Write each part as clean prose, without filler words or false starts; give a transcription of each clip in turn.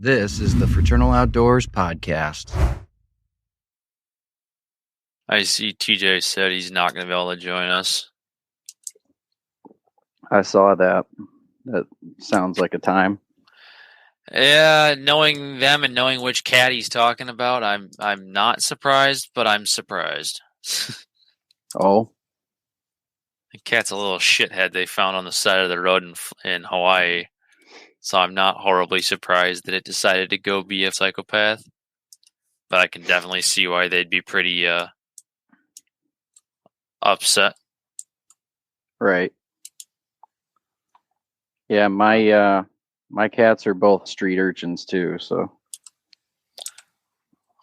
This is the Fraternal Outdoors Podcast. I see TJ said he's not going to be able to join us. I saw that. That sounds like a time. Yeah, knowing them and knowing which cat he's talking about, I'm not surprised, but I'm surprised. Oh, The cat's a little shithead they found on the side of the road in Hawaii. So I'm not horribly surprised that it decided to go be a psychopath. But I can definitely see why they'd be pretty upset. right. Yeah, my cats are both street urchins too, so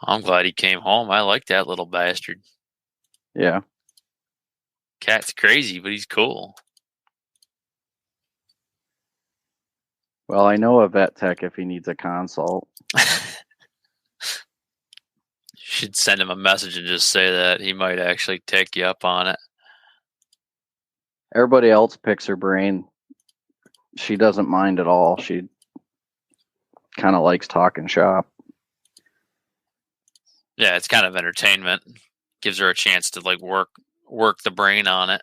I'm glad he came home. I like that little bastard. yeah. Cat's crazy, but he's cool. Well, I know a vet tech if he needs a consult. Should send him a message and just say that. He might actually take you up on it. Everybody else picks her brain. She doesn't mind at all. She kind of likes talking shop. Yeah, it's kind of entertainment. Gives her a chance to like work the brain on it.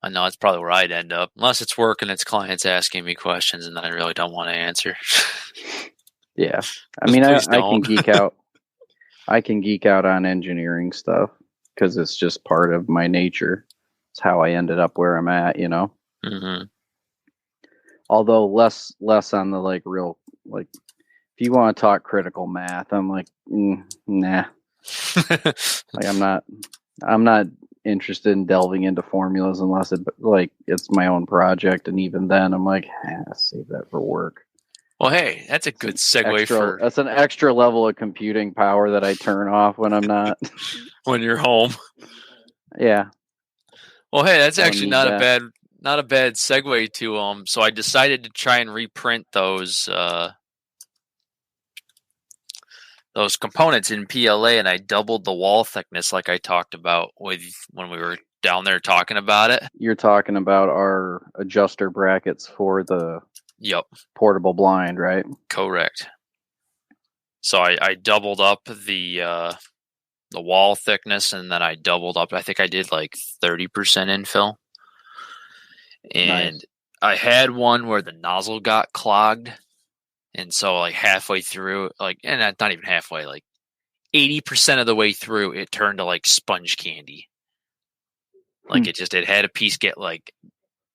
I know that's probably where I'd end up. Unless it's work and it's clients asking me questions and then I really don't want to answer. Yeah. I mean, I can don't. geek out. I can geek out on engineering stuff because it's just part of my nature. It's how I ended up where I'm at, you know? Mm-hmm. Although less on the like real, like, if you want to talk critical math, I'm like, nah. Like I'm not interested in delving into formulas unless it's my own project, and even then I'm like, save that for work. Well, hey, that's a good segue that's an extra level of computing power that I turn off when I'm not when you're home. Yeah. Well, hey, that's actually not a bad segue to so I decided to try and reprint those components in PLA, and I doubled the wall thickness like I talked about when we were down there talking about it. You're talking about our adjuster brackets for the portable blind, right? Correct. So I doubled up the wall thickness, and then I doubled up. I think I did like 30% infill. And nice. I had one where the nozzle got clogged. And so like halfway through, and not even halfway, like 80% of the way through, it turned to like sponge candy. Like it had a piece get like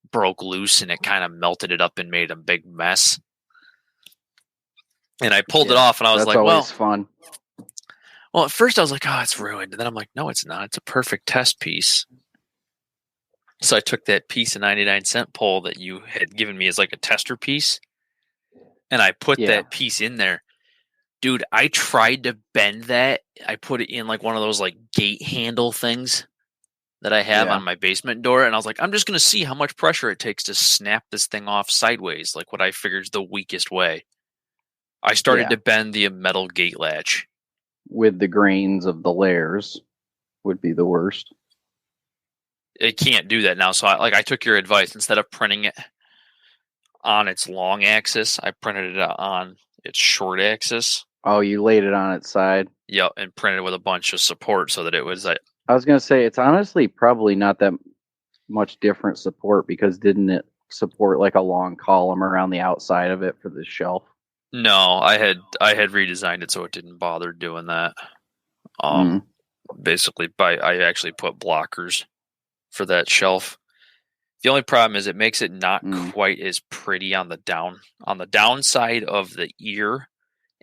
broke loose and it kind of melted it up and made a big mess. And I pulled it off and I was like, well, fun. Well, at first I was like, oh, it's ruined. And then I'm like, no, it's not. It's a perfect test piece. So I took that piece of 99-cent pole that you had given me as like a tester piece. And I put that piece in there. Dude, I tried to bend that. I put it in like one of those like gate handle things that I have on my basement door. And I was like, I'm just going to see how much pressure it takes to snap this thing off sideways, like what I figured is the weakest way. I started to bend the metal gate latch. With the grains of the layers would be the worst. It can't do that now. So I took your advice. Instead of printing it on its long axis, I printed it on its short axis. Oh, you laid it on its side? Yep, and printed with a bunch of support so that it was like... I was going to say, it's honestly probably not that much different support, because didn't it support like a long column around the outside of it for the shelf? No, I had redesigned it so it didn't bother doing that. Basically, I actually put blockers for that shelf. The only problem is it makes it not quite as pretty on the downside of the ear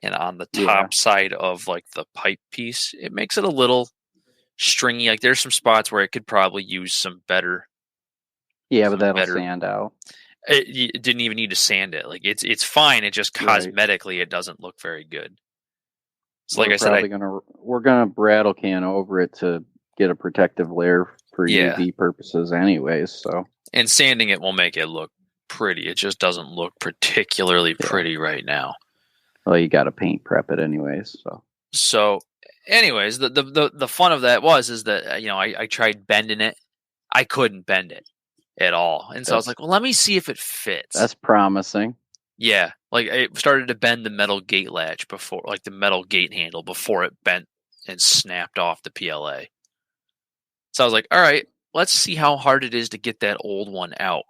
and on the top side of like the pipe piece. It makes it a little stringy. Like there's some spots where it could probably use some better. Yeah, but that'll sand out. It didn't even need to sand it. Like it's fine. It just cosmetically it doesn't look very good. So like I said, we're gonna brattle can over it to get a protective layer for UV purposes, anyways. So. And sanding it will make it look pretty. It just doesn't look particularly pretty right now. Well, you got to paint prep it anyways. So, anyways, the fun of that is that I tried bending it. I couldn't bend it at all, and so I was like, well, let me see if it fits. That's promising. Yeah, Like it started to bend the metal gate latch before, like the metal gate handle before it bent and snapped off the PLA. So I was like, all right, let's see how hard it is to get that old one out.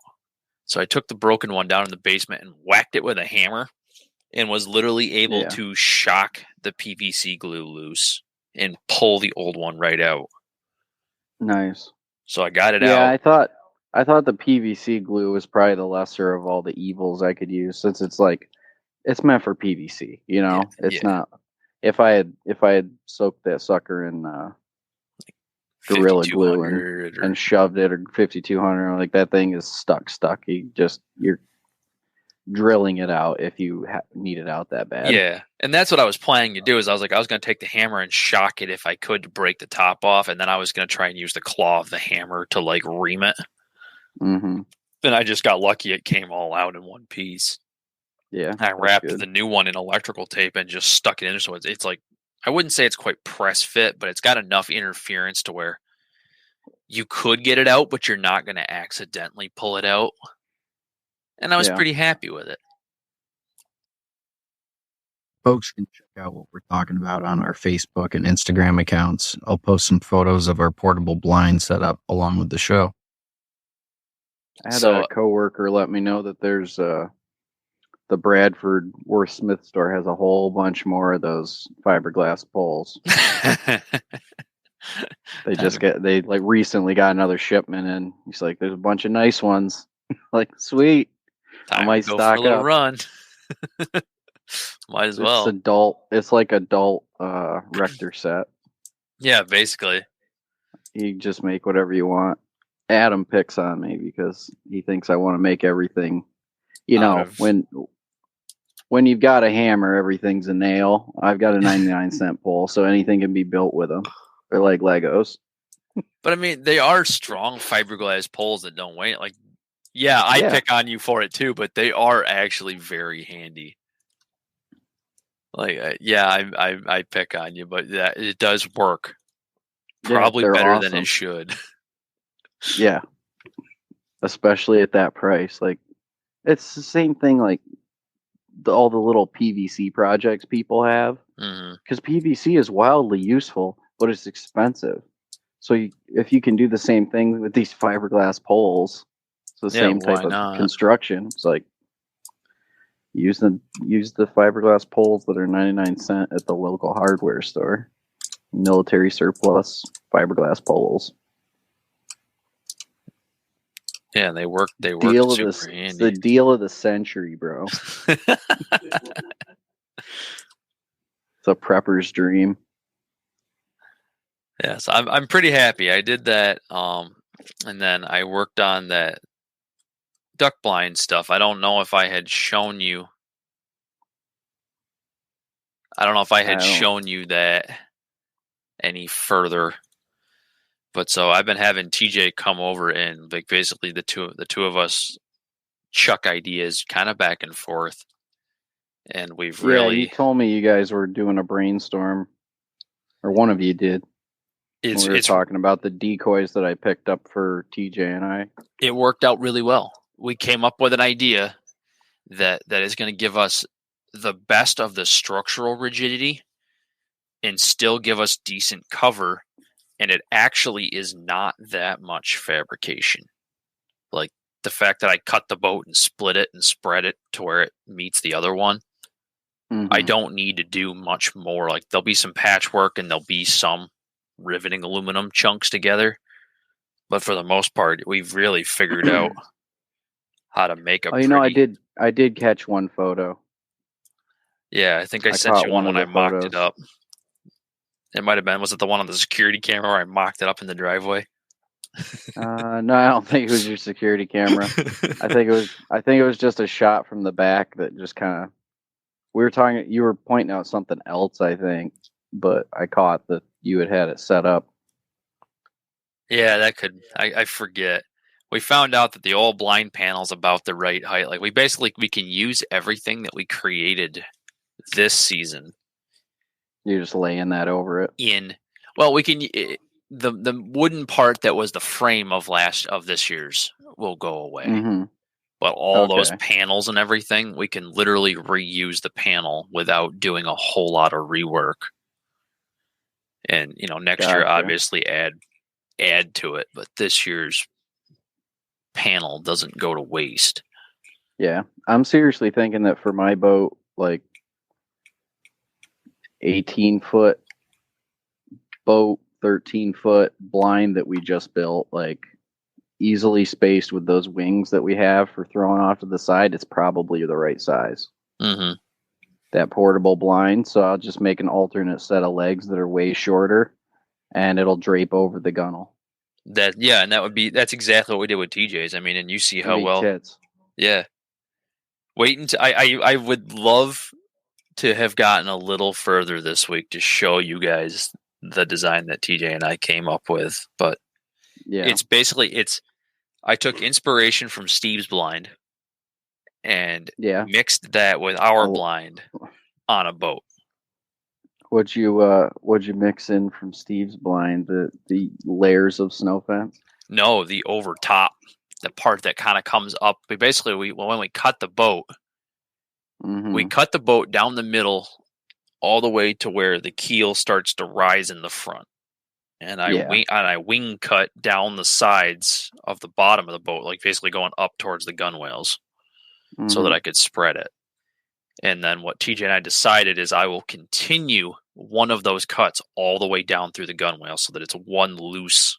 So I took the broken one down in the basement and whacked it with a hammer and was literally able to shock the PVC glue loose and pull the old one right out. Nice. So I got it out. Yeah, I thought the PVC glue was probably the lesser of all the evils I could use, since it's like it's meant for PVC. You know, it's not. If I had soaked that sucker in Gorilla Glue and shoved it, or 5200, like that thing is stuck. You're drilling it out if you need it out that bad. Yeah, and that's what I was planning to do. Is I was going to take the hammer and shock it if I could to break the top off, and then I was going to try and use the claw of the hammer to like ream it. Mm-hmm. And I just got lucky; it came all out in one piece. Yeah, I wrapped the new one in electrical tape and just stuck it in. So it's like, I wouldn't say it's quite press fit, but it's got enough interference to where you could get it out, but you're not going to accidentally pull it out. And I was pretty happy with it. Folks can check out what we're talking about on our Facebook and Instagram accounts. I'll post some photos of our portable blind setup along with the show. I had a coworker let me know that there's the Bradford Worth Smith store has a whole bunch more of those fiberglass poles. They like recently got another shipment in. He's like, there's a bunch of nice ones. Like, sweet. Time I might to go stock for a little up. run. Might as well. It's like adult Rector set. Yeah, basically. You just make whatever you want. Adam picks on me because he thinks I want to make everything. You know, when you've got a hammer, everything's a nail. I've got a 99-cent pole, so anything can be built with them. They're like Legos. But I mean, they are strong fiberglass poles that don't weigh. Like, I pick on you for it too, but they are actually very handy. Like, I pick on you, but it does work. Probably better than it should. Yeah, especially at that price. Like, it's the same thing. Like all the little PVC projects people have, because PVC is wildly useful, but it's expensive. So if you can do the same thing with these fiberglass poles, it's the same type of construction. It's like use the fiberglass poles that are 99-cent at the local hardware store. Military surplus fiberglass poles. Yeah, they work. They work super handy. It's the deal of the century, bro. It's a prepper's dream. Yeah, so I'm pretty happy. I did that, and then I worked on that duck blind stuff. I don't know if I had shown you. I don't know if I had shown you that any further. But so I've been having TJ come over and like basically the two of us chuck ideas kind of back and forth, and we've really. You told me you guys were doing a brainstorm, or one of you did. We were talking about the decoys that I picked up for TJ and I. It worked out really well. We came up with an idea that is going to give us the best of the structural rigidity and still give us decent cover. And it actually is not that much fabrication. Like the fact that I cut the boat and split it and spread it to where it meets the other one. I don't need to do much more. Like there'll be some patchwork and there'll be some riveting aluminum chunks together. But for the most part, we've really figured out how to make a I did catch one photo. Yeah, I think I sent you one when I mocked it up. It might have been. Was it the one on the security camera where I mocked it up in the driveway? No, I don't think it was your security camera. I think it was just a shot from the back that just kind of. We were talking. You were pointing out something else, I think, but I caught that you had it set up. Yeah, that could. I forget. We found out that the old blind panel's about the right height. Like we can use everything that we created this season. You're just laying that over it. We can the wooden part that was the frame of this year's will go away. But all those Okay. panels and everything, we can literally reuse the panel without doing a whole lot of rework. And next year, Gotcha. obviously add to it, but this year's panel doesn't go to waste. Yeah, I'm seriously thinking that for my boat, like 18-foot boat, 13-foot blind that we just built, like easily spaced with those wings that we have for throwing off to the side, it's probably the right size. Mm-hmm. That portable blind, so I'll just make an alternate set of legs that are way shorter, and it'll drape over the gunnel. And that's exactly what we did with TJ's. I mean, and you see how It'll be well. tits. Yeah. Wait until I would love to have gotten a little further this week to show you guys the design that TJ and I came up with, but Yeah, it's basically I took inspiration from Steve's blind and yeah. mixed that with our Oh. blind on a boat. What'd you mix in from Steve's blind? The layers of snow fence? No, the over top, the part that kind of comes up. When we cut the boat, Mm-hmm. we cut the boat down the middle all the way to where the keel starts to rise in the front. And I wing cut down the sides of the bottom of the boat, like basically going up towards the gunwales, so that I could spread it. And then what TJ and I decided is I will continue one of those cuts all the way down through the gunwale so that it's one loose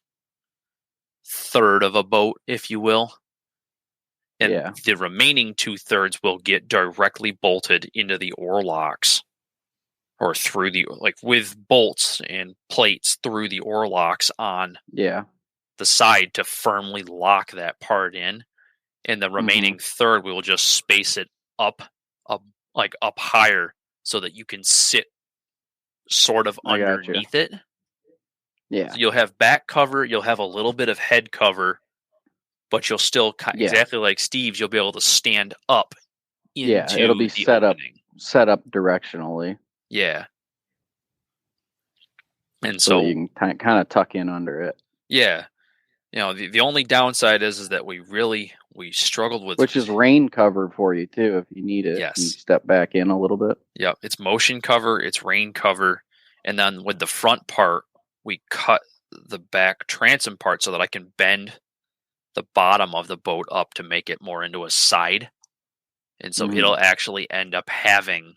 third of a boat, if you will. And the remaining 2/3 will get directly bolted into the oar locks or through with bolts and plates through the oar locks on the side to firmly lock that part in. And the remaining third, we will just space it up higher so that you can sit sort of underneath it. Yeah. So you'll have back cover, you'll have a little bit of head cover, but you'll still exactly like Steve's, you'll be able to stand up into it'll be the set opening. set up directionally. Yeah. And so you can kind of tuck in under it. Yeah. The only downside is that we struggled with, which is rain cover for you too if you need it. Yes. You step back in a little bit. Yep, it's motion cover, it's rain cover, and then with the front part, we cut the back transom part so that I can bend the bottom of the boat up to make it more into a side, and so it'll actually end up having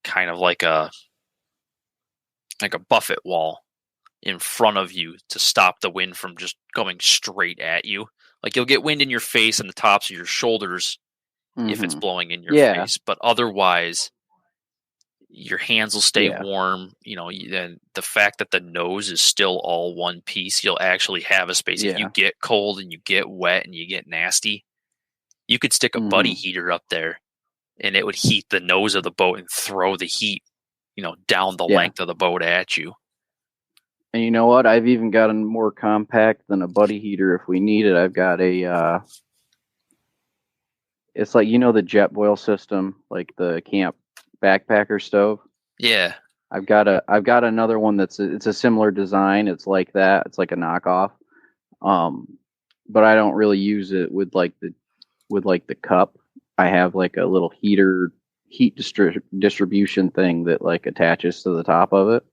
kind of like a buffet wall in front of you to stop the wind from just going straight at you. Like you'll get wind in your face and the tops of your shoulders if it's blowing in your face, but otherwise your hands will stay warm. And the fact that the nose is still all one piece, you'll actually have a space. If you get cold and you get wet and you get nasty, you could stick a buddy heater up there and it would heat the nose of the boat and throw the heat, down the length of the boat at you. And you know what? I've even gotten more compact than a buddy heater if we need it. I've got it's like, the jet boil system, like the camp backpacker stove. Yeah. I've got another one it's a similar design. It's like that. It's like a knockoff. But I don't really use it with the cup. I have like a little heat distribution thing that like attaches to the top of it.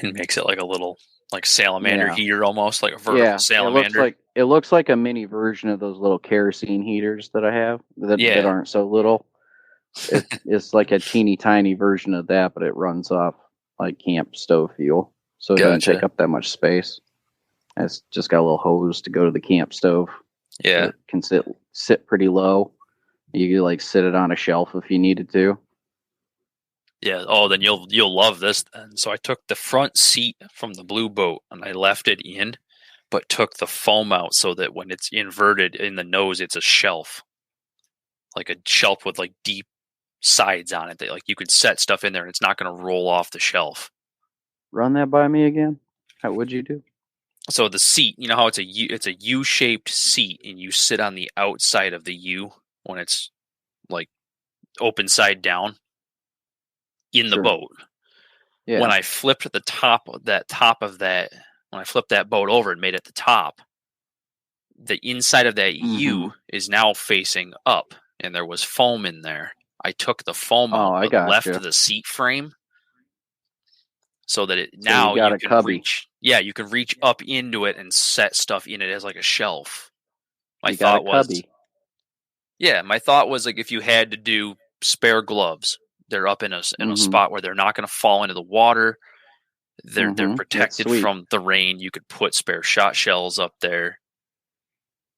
And makes it like a little salamander heater, almost like a vertical salamander. It looks like a mini version of those little kerosene heaters that I have that aren't so little. It's like a teeny tiny version of that, but it runs off like camp stove fuel, so it doesn't take up that much space. It's just got a little hose to go to the camp stove. Yeah, it can sit pretty low. You could like sit it on a shelf if you needed to. Yeah. Oh, then you'll love this then. So I took the front seat from the blue boat and I left it in, but took the foam out so that when it's inverted in the nose, it's a shelf, like a shelf with like deep sides on it that like you could set stuff in there and it's not going to roll off the shelf. Run that by me again. How would you do? So the seat, you know how it's a U-shaped seat and you sit on the outside of the U when it's like open side down in the boat. Yeah. When I flipped the top of that, when I flipped that boat over and made it the top, the inside of that U Mhm. is now facing up, and there was foam in there. I took the foam Oh, out, I but gotcha. left the seat frame so that So you now got you a can cubby. reach. Yeah, you can reach up into it and set stuff in it as like a shelf. My You got a thought was, cubby. yeah, my thought was like if you had to do spare gloves, they're up in a Mhm. spot where they're not going to fall into the water. They're That's protected sweet. from the rain. You could put spare shot shells up there.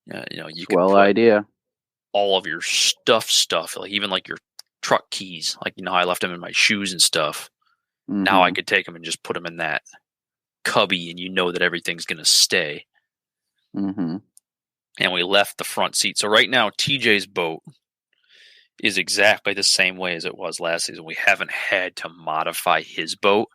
You could Swell put idea. all of your stuff, like even like your truck keys. Like how I left them in my shoes and stuff. Now I Mhm. could take them and just put them in that cubby, and you know that everything's going to stay. Mhm. And we left the front seat. So right now, TJ's boat is exactly the same way as it was last season. We haven't had to modify his boat.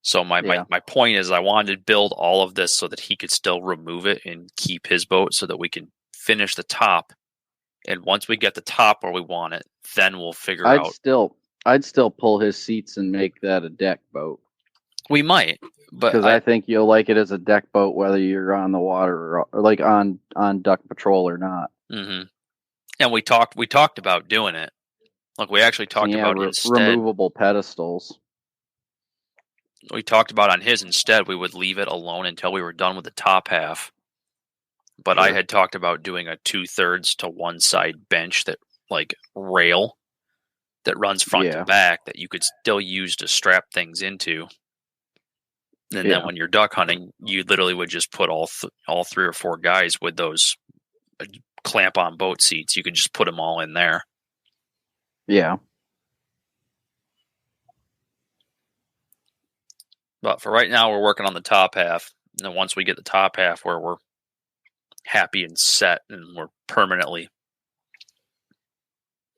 So my point is I wanted to build all of this so that he could still remove it and keep his boat so that we can finish the top. And once we get the top where we want it, then we'll figure I'd out. still pull his seats and make that a deck boat. We might, but because I think you'll like it as a deck boat whether you're on the water or like on duck patrol or not. Mm-hmm. And we talked about doing it. Like we actually talked about instead removable pedestals. We talked about on his instead we would leave it alone until we were done with the top half. But Sure. I had talked about doing a 2/3 to one side bench that like rail that runs front to back that you could still use to strap things into. And then when you're duck hunting, you literally would just put all 3 or 4 guys with those clamp on boat seats. You could just put them all in there. Yeah. But for right now, we're working on the top half. And then once we get the top half where we're happy and set and we're permanently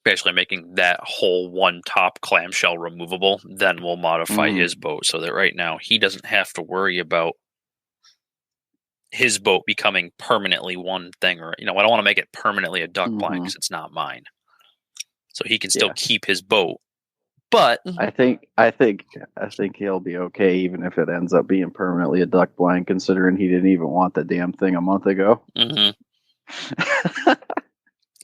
basically making that whole one top clamshell removable, then we'll modify his boat so that right now he doesn't have to worry about his boat becoming permanently one thing. Or, I don't want to make it permanently a duck blind because it's not mine. So he can still keep his boat. But I think he'll be okay even if it ends up being permanently a duck blind, considering he didn't even want the damn thing a month ago. Mm-hmm.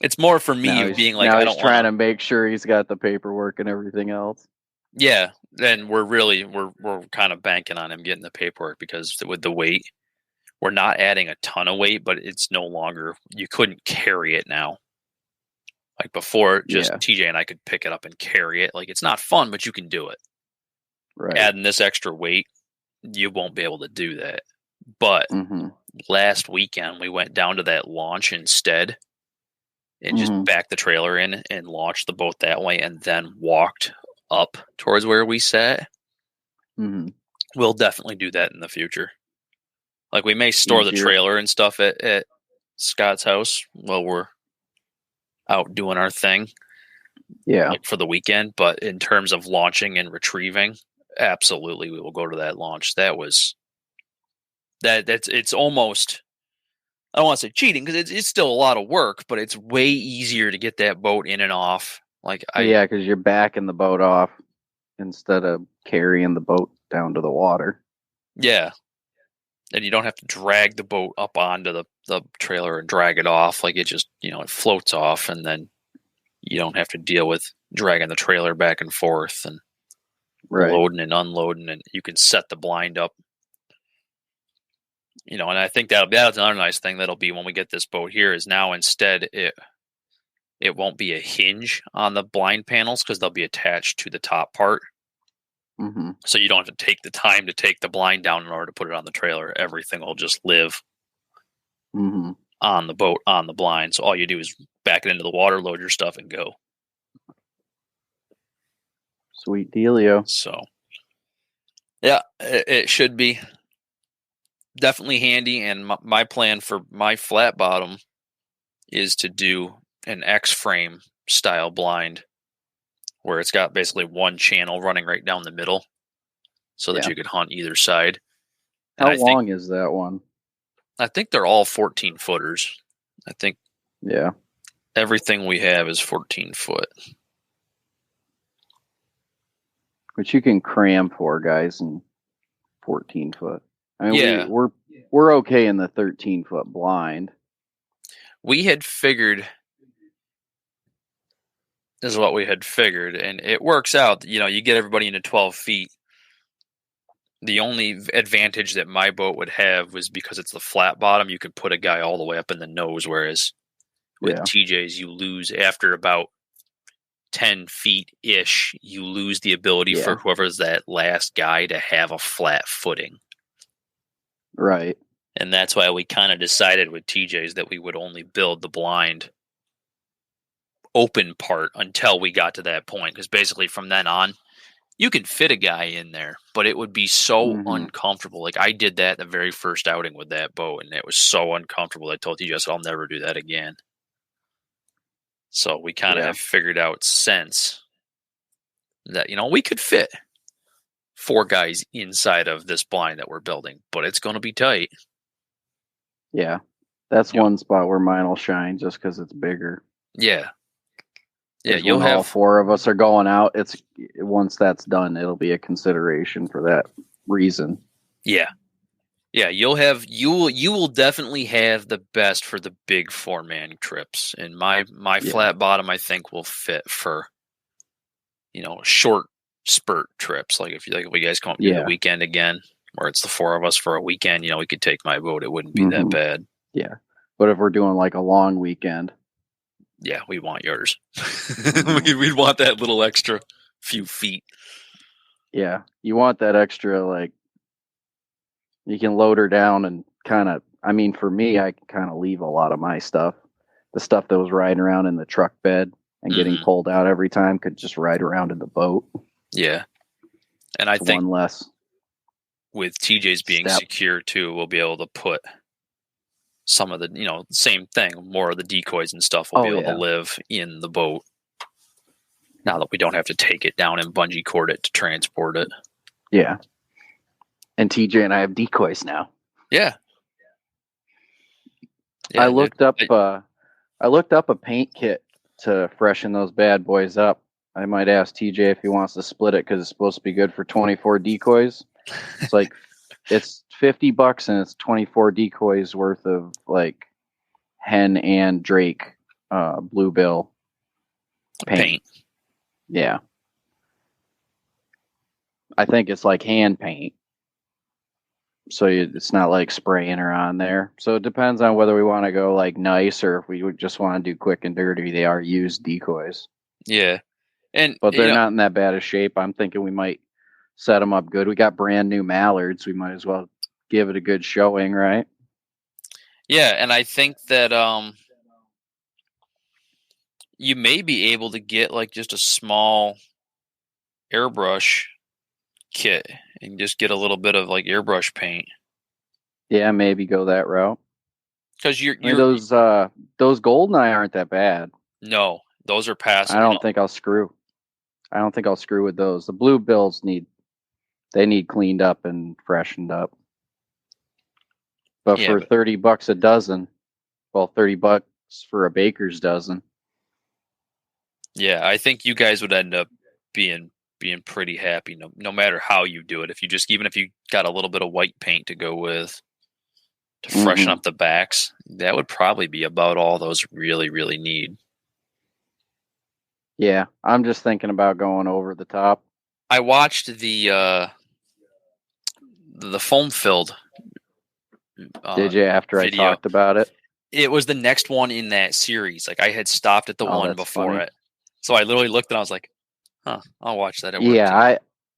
It's more for me of being like, I don't trying to make sure he's got the paperwork and everything else. Yeah, then we're kind of banking on him getting the paperwork because with the weight, we're not adding a ton of weight, but it's no longer, you couldn't carry it now. Like before, just TJ and I could pick it up and carry it. Like it's not fun, but you can do it. Right. Adding this extra weight, you won't be able to do that. But last weekend, we went down to that launch instead and just backed the trailer in and launched the boat that way and then walked up towards where we sat. We'll definitely do that in the future. Like we may store the trailer and stuff at Scott's house while we're out doing our thing. Yeah. Like for the weekend. But in terms of launching and retrieving, absolutely we will go to that launch. That's it's almost, I don't want to say cheating because it's still a lot of work, but it's way easier to get that boat in and off. Because you're backing the boat off instead of carrying the boat down to the water. Yeah. And you don't have to drag the boat up onto the trailer and drag it off. Like it just, it floats off and then you don't have to deal with dragging the trailer back and forth and loading and unloading, and you can set the blind up. And I think that's another nice thing that'll be when we get this boat here is now instead it won't be a hinge on the blind panels because they'll be attached to the top part. So you don't have to take the time to take the blind down in order to put it on the trailer. Everything will just live on the boat, on the blind. So all you do is back it into the water, load your stuff, and go. Sweet dealio. So, yeah, it should be definitely handy. And my plan for my flat bottom is to do an X-frame style blind where it's got basically one channel running right down the middle so that you could hunt either side. How long is that one? I think they're all 14 footers. I think everything we have is 14 foot. Which you can cram 4 guys in 14 foot. I mean, we're okay in the 13-foot blind. We had figured, this is what we had figured, and it works out. You get everybody into 12 feet. The only advantage that my boat would have was because it's the flat bottom, you could put a guy all the way up in the nose, whereas with TJ's, you lose after about 10 feet-ish, you lose the ability for whoever's that last guy to have a flat footing. Right. And that's why we kind of decided with TJ's that we would only build the blind open part until we got to that point. Because basically from then on, you can fit a guy in there, but it would be so uncomfortable. Like I did that the very first outing with that boat, and it was so uncomfortable. I told TJ, I said, I'll never do that again. So we kind of have figured out since that, we could fit 4 guys inside of this blind that we're building, but it's going to be tight. Yeah. That's one spot where mine will shine just because it's bigger. Yeah. Yeah, you'll have have all 4 of us are going out. It's once that's done, it'll be a consideration for that reason. Yeah. Yeah, you will definitely have the best for the big 4-man trips. And my flat bottom I think will fit for short spurt trips. Like if you guys come up to the weekend again, where it's the 4 of us for a weekend, we could take my boat. It wouldn't be that bad. Yeah. But if we're doing like a long weekend, yeah, we want yours. We'd want that little extra few feet. Yeah. You want that extra, like, you can load her down and kind of, for me, I can kind of leave a lot of my stuff. The stuff that was riding around in the truck bed and getting pulled out every time could just ride around in the boat. Yeah. And I think one less. With TJ's being secure too, we'll be able to put some of the, same thing, more of the decoys and stuff will be able to live in the boat. Now that we don't have to take it down and bungee cord it to transport it. Yeah. And TJ and I have decoys now. Yeah. I looked up a paint kit to freshen those bad boys up. I might ask TJ if he wants to split it because it's supposed to be good for 24 decoys. It's like it's $50 and it's 24 decoys worth of like hen and drake bluebill paint. Yeah. I think it's like hand paint. So it's not like spraying her on there. So it depends on whether we want to go like nice or if we would just want to do quick and dirty. They are used decoys. Yeah. But they're not in that bad of shape. I'm thinking we might set them up good. We got brand new mallards. We might as well give it a good showing, right? Yeah, and I think that you may be able to get like just a small airbrush kit and just get a little bit of like airbrush paint. Yeah, maybe go that route. Because those Goldeneye aren't that bad. No, those are passable. I don't think I'll screw with those. The bluebills need cleaned up and freshened up. But for $30 a dozen, well, $30 for a baker's dozen. Yeah, I think you guys would end up being pretty happy no matter how you do it. Even if you got a little bit of white paint to go with to freshen up the backs, that would probably be about all those really, really need. Yeah, I'm just thinking about going over the top. I watched the foam filled. Did you after video. I talked about it? It was the next one in that series. Like I had stopped at the one before it. So I literally looked and I was like, huh, I'll watch that.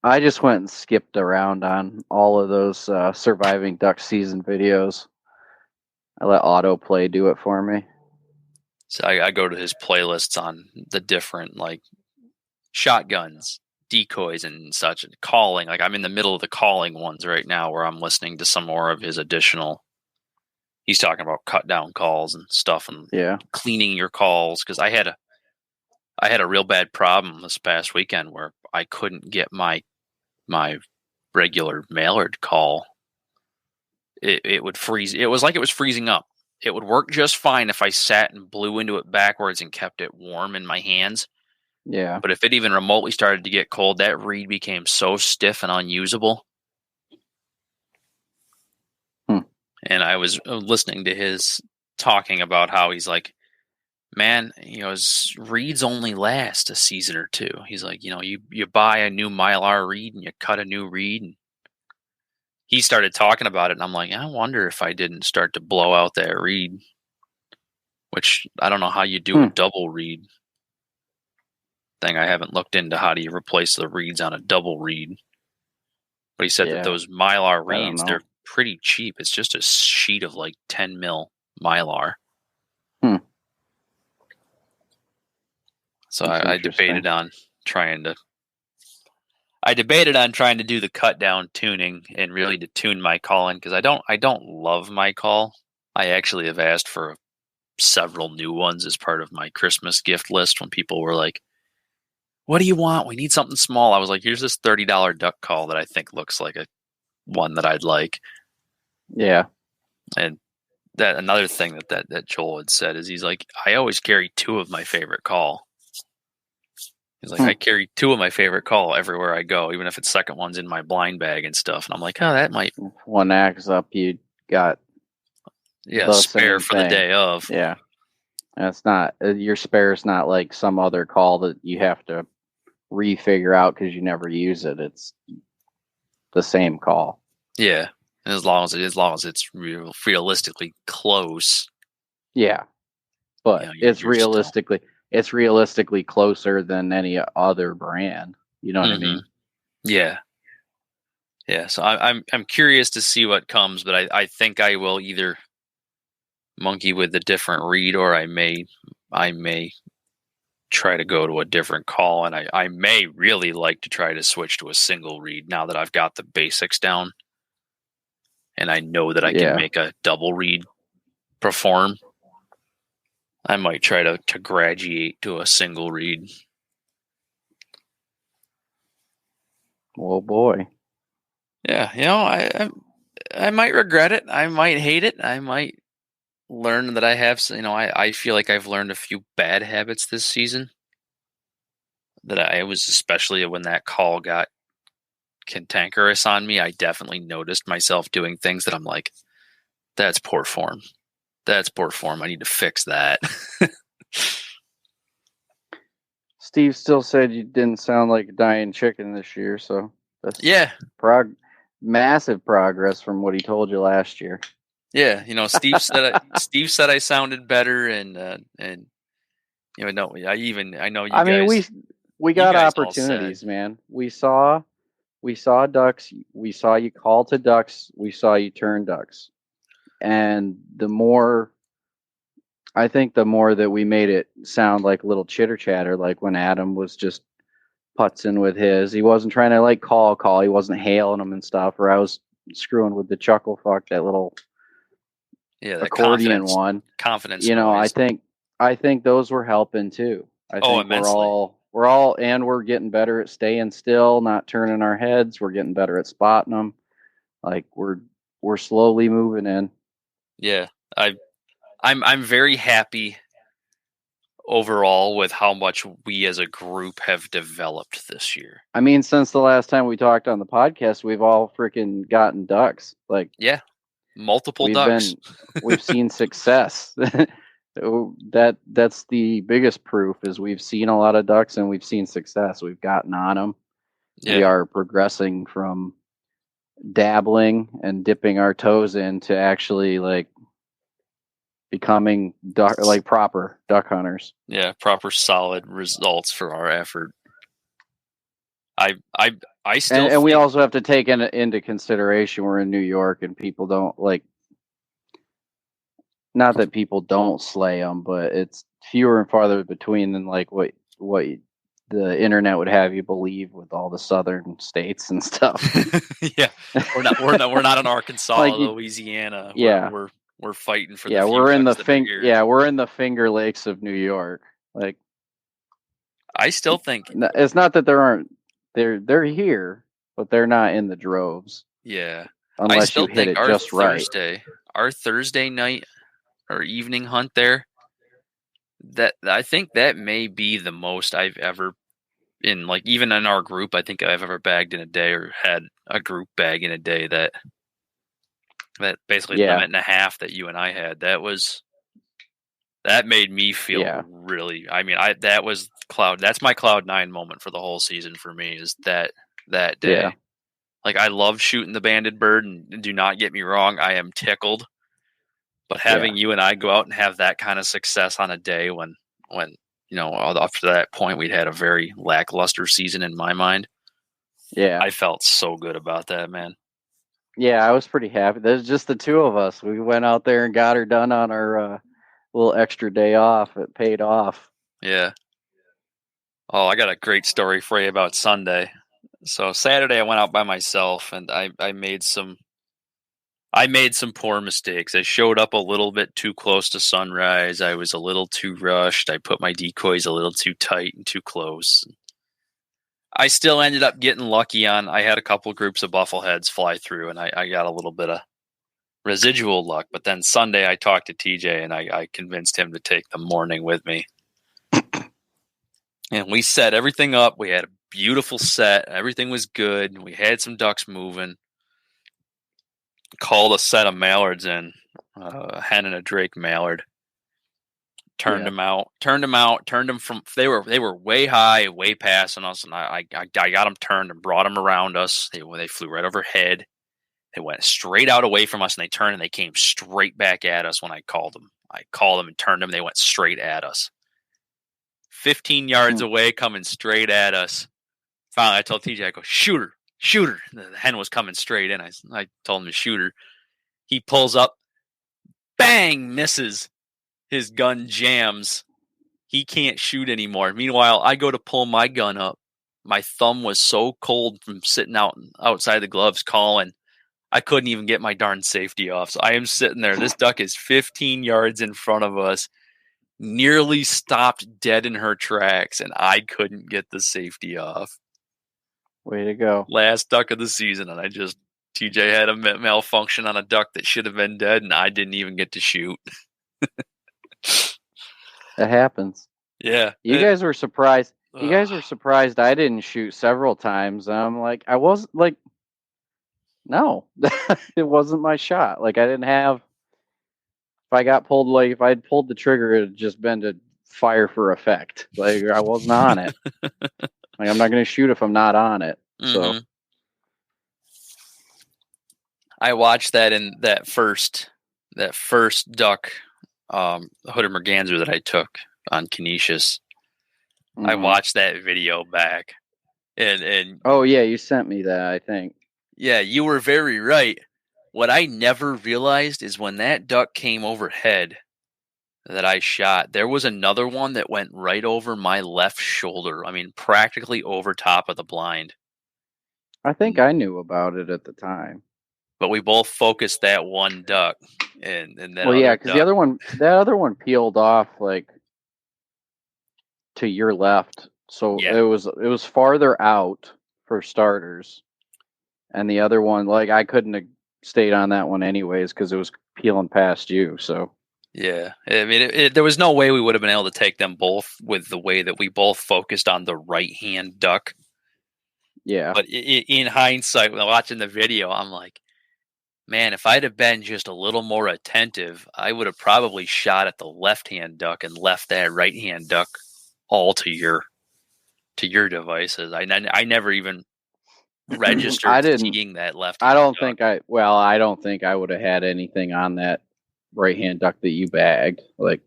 I just went and skipped around on all of those surviving duck season videos. I let autoplay do it for me. So I go to his playlists on the different like shotguns, decoys and such, and calling. Like I'm in the middle of the calling ones right now where I'm listening to some more of his additional. He's talking about cut down calls and stuff and cleaning your calls. Cause I had a real bad problem this past weekend where I couldn't get my regular mallard call. It would freeze. It was like it was freezing up. It would work just fine if I sat and blew into it backwards and kept it warm in my hands. Yeah. But if it even remotely started to get cold, that reed became so stiff and unusable. and I was listening to his talking about how he's like, man, reeds only last a season or two. He's like, you buy a new Mylar reed and you cut a new reed. And he started talking about it, and I'm like, I wonder if I didn't start to blow out that reed, which I don't know how you do a double reed thing. I haven't looked into how do you replace the reeds on a double reed. But he said that those Mylar reeds, they're pretty cheap. It's just a sheet of like 10 mil Mylar. So I debated on trying to do the cut down tuning and really to tune my call in, because I don't love my call. I actually have asked for several new ones as part of my Christmas gift list when people were like, what do you want? We need something small. I was like, here's this $30 duck call that I think looks like a one that I'd like. Yeah. And that another thing that Joel had said is he's like, I always carry two of my favorite call. He's like, I carry two of my favorite call everywhere I go, even if it's second one's in my blind bag and stuff. And I'm like, oh, that might. One acts up, you got spare for the day of. Yeah. That's not, your spare is not like some other call that you have to refigure out because you never use it. It's the same call. Yeah. And as long as it's realistically close. Yeah. But it's realistically closer than any other brand. You know what I mean? Yeah. Yeah. So I'm curious to see what comes, but I think I will either monkey with a different reed, or I may try to go to a different call, and I may really like to try to switch to a single reed now that I've got the basics down. And I know that I can make a double reed perform. I might try to graduate to a single reed. Oh boy. Yeah, I might regret it. I might hate it. I might learn that I have. I feel like I've learned a few bad habits this season. That I was, especially when that call got cantankerous on me, I definitely noticed myself doing things that I'm like, that's poor form. That's poor form. I need to fix that. Steve still said you didn't sound like a dying chicken this year, so that's massive progress from what he told you last year. Yeah, Steve said I sounded better, and I know you. I mean, we got opportunities, man. We saw ducks. We saw you call to ducks. We saw you turn ducks. And the more that we made it sound like a little chitter chatter, like when Adam was just putzing with his, he wasn't trying to like call. He wasn't hailing them and stuff, or I was screwing with the chuckle fuck, that little accordion one. Confidence. I think those were helping too. I think immensely. We're getting better at staying still, not turning our heads. We're getting better at spotting them. Like we're slowly moving in. Yeah, I'm very happy overall with how much we as a group have developed this year. I mean, since the last time we talked on the podcast, we've all freaking gotten ducks. Like, yeah, multiple ducks. We've seen success. That's the biggest proof, is we've seen a lot of ducks and we've seen success. We've gotten on them. Yeah. We are progressing from dabbling and dipping our toes in to actually like becoming proper duck hunters. Yeah, proper solid results for our effort. I still and we also have to take into consideration we're in New York and people don't like. Not that people don't slay them, but it's fewer and farther between than like what the internet would have you believe with all the southern states and stuff. Yeah, we're not in Arkansas, like Louisiana. Yeah, we're fighting for. We're in the we're in the Finger Lakes of New York. Like, I still think it's not that they're here, but they're not in the droves. Yeah, unless you hit it just right. Our Thursday night or evening hunt there, that I think that may be the most I've ever in, like, even in our group, I think I've ever bagged in a day or had a group bag in a day. That That basically Yeah. limit and a half that you and I had. That made me feel Yeah. really. I mean, that was cloud. That's my cloud 9 moment for the whole season for me. Is that day? Yeah. Like, I love shooting the banded bird, and do not get me wrong, I am tickled. But having you and I go out and have that kind of success on a day when up to that point we'd had a very lackluster season in my mind. Yeah. I felt so good about that, man. Yeah, I was pretty happy. There's just the two of us. We went out there and got her done on our little extra day off. It paid off. Yeah. Oh, I got a great story for you about Sunday. So Saturday I went out by myself, and I made some poor mistakes. I showed up a little bit too close to sunrise. I was a little too rushed. I put my decoys a little too tight and too close. I still ended up getting lucky I had a couple groups of buffleheads fly through, and I got a little bit of residual luck. But then Sunday I talked to TJ, and I convinced him to take the morning with me. And we set everything up. We had a beautiful set. Everything was good. We had some ducks moving. Called a set of mallards in, a hen and a drake mallard. Turned them out. Turned them from. They were way high, way passing us, and I got them turned and brought them around us. They flew right overhead. They went straight out away from us, and they turned and they came straight back at us when I called them. I called them and turned them. They went straight at us. 15 yards away, coming straight at us. Finally, I told TJ, I go, shoot her. The hen was coming straight in. I told him to shoot her. He pulls up, bang, misses. His gun jams. He can't shoot anymore. Meanwhile, I go to pull my gun up. My thumb was so cold from sitting outside the gloves calling. I couldn't even get my darn safety off. So I am sitting there. This duck is 15 yards in front of us. Nearly stopped dead in her tracks, and I couldn't get the safety off. Way to go. Last duck of the season, and TJ had a malfunction on a duck that should have been dead, and I didn't even get to shoot. That happens. Yeah. You guys were surprised. You guys were surprised I didn't shoot several times. I'm like, I was like, no, it wasn't my shot. Like, I didn't have. If I had pulled the trigger, it had just been to fire for effect. Like, I wasn't on it. Like, I'm not going to shoot if I'm not on it. So I watched that in that first duck, hooded merganser that I took on Canisius. I watched that video back, and oh yeah, you sent me that, I think. Yeah, you were very right. What I never realized is when that duck came overhead that I shot, there was another one that went right over my left shoulder. I mean, practically over top of the blind. I think I knew about it at the time. But we both focused that one duck. And then, well, yeah, because that other one peeled off like to your left. So it was farther out for starters. And the other one, like, I couldn't have stayed on that one anyways because it was peeling past you. So yeah, I mean, there was no way we would have been able to take them both with the way that we both focused on the right-hand duck. Yeah. But in hindsight, when watching the video, I'm like, man, if I'd have been just a little more attentive, I would have probably shot at the left-hand duck and left that right-hand duck all to your devices. I never even registered seeing that left. I don't think I would have had anything on that right-hand duck that you bagged. Like,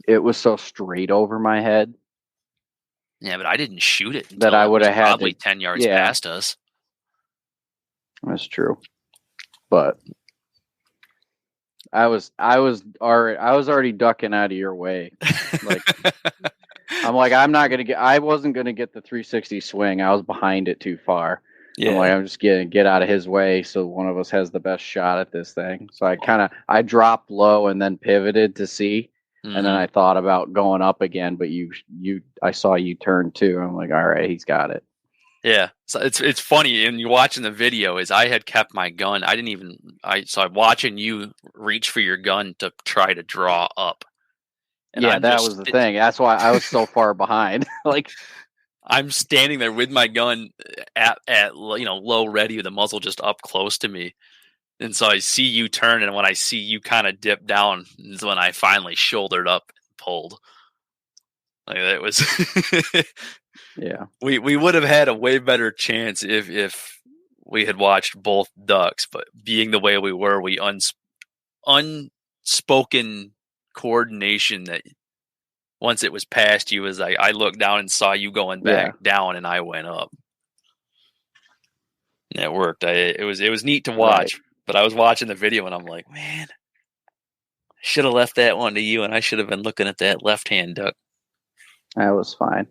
it was so straight over my head. Yeah, but I didn't shoot it that I would have had probably 10 yards past us. That's true. But I was already ducking out of your way. Like, I'm like, I wasn't gonna get the 360 swing. I was behind it too far. Yeah. I'm like, I'm just gonna get out of his way so one of us has the best shot at this thing. So I dropped low and then pivoted to see. And then I thought about going up again, but I saw you turn too. I'm like, all right, he's got it. Yeah, so it's funny, and you're watching the video. Is I had kept my gun. So I'm watching you reach for your gun to try to draw up. And yeah, that was the thing. That's why I was so far behind. Like, I'm standing there with my gun at low ready, with the muzzle just up close to me. And so I see you turn, and when I see you kind of dip down is when I finally shouldered up and pulled. Like that was Yeah. We would have had a way better chance if we had watched both ducks, but being the way we were, we unspoken coordination that once it was past you, as I looked down and saw you going back down, and I went up. And it worked. It was neat to watch, but I was watching the video and I'm like, man, I should have left that one to you, and I should have been looking at that left-hand duck. That was fine.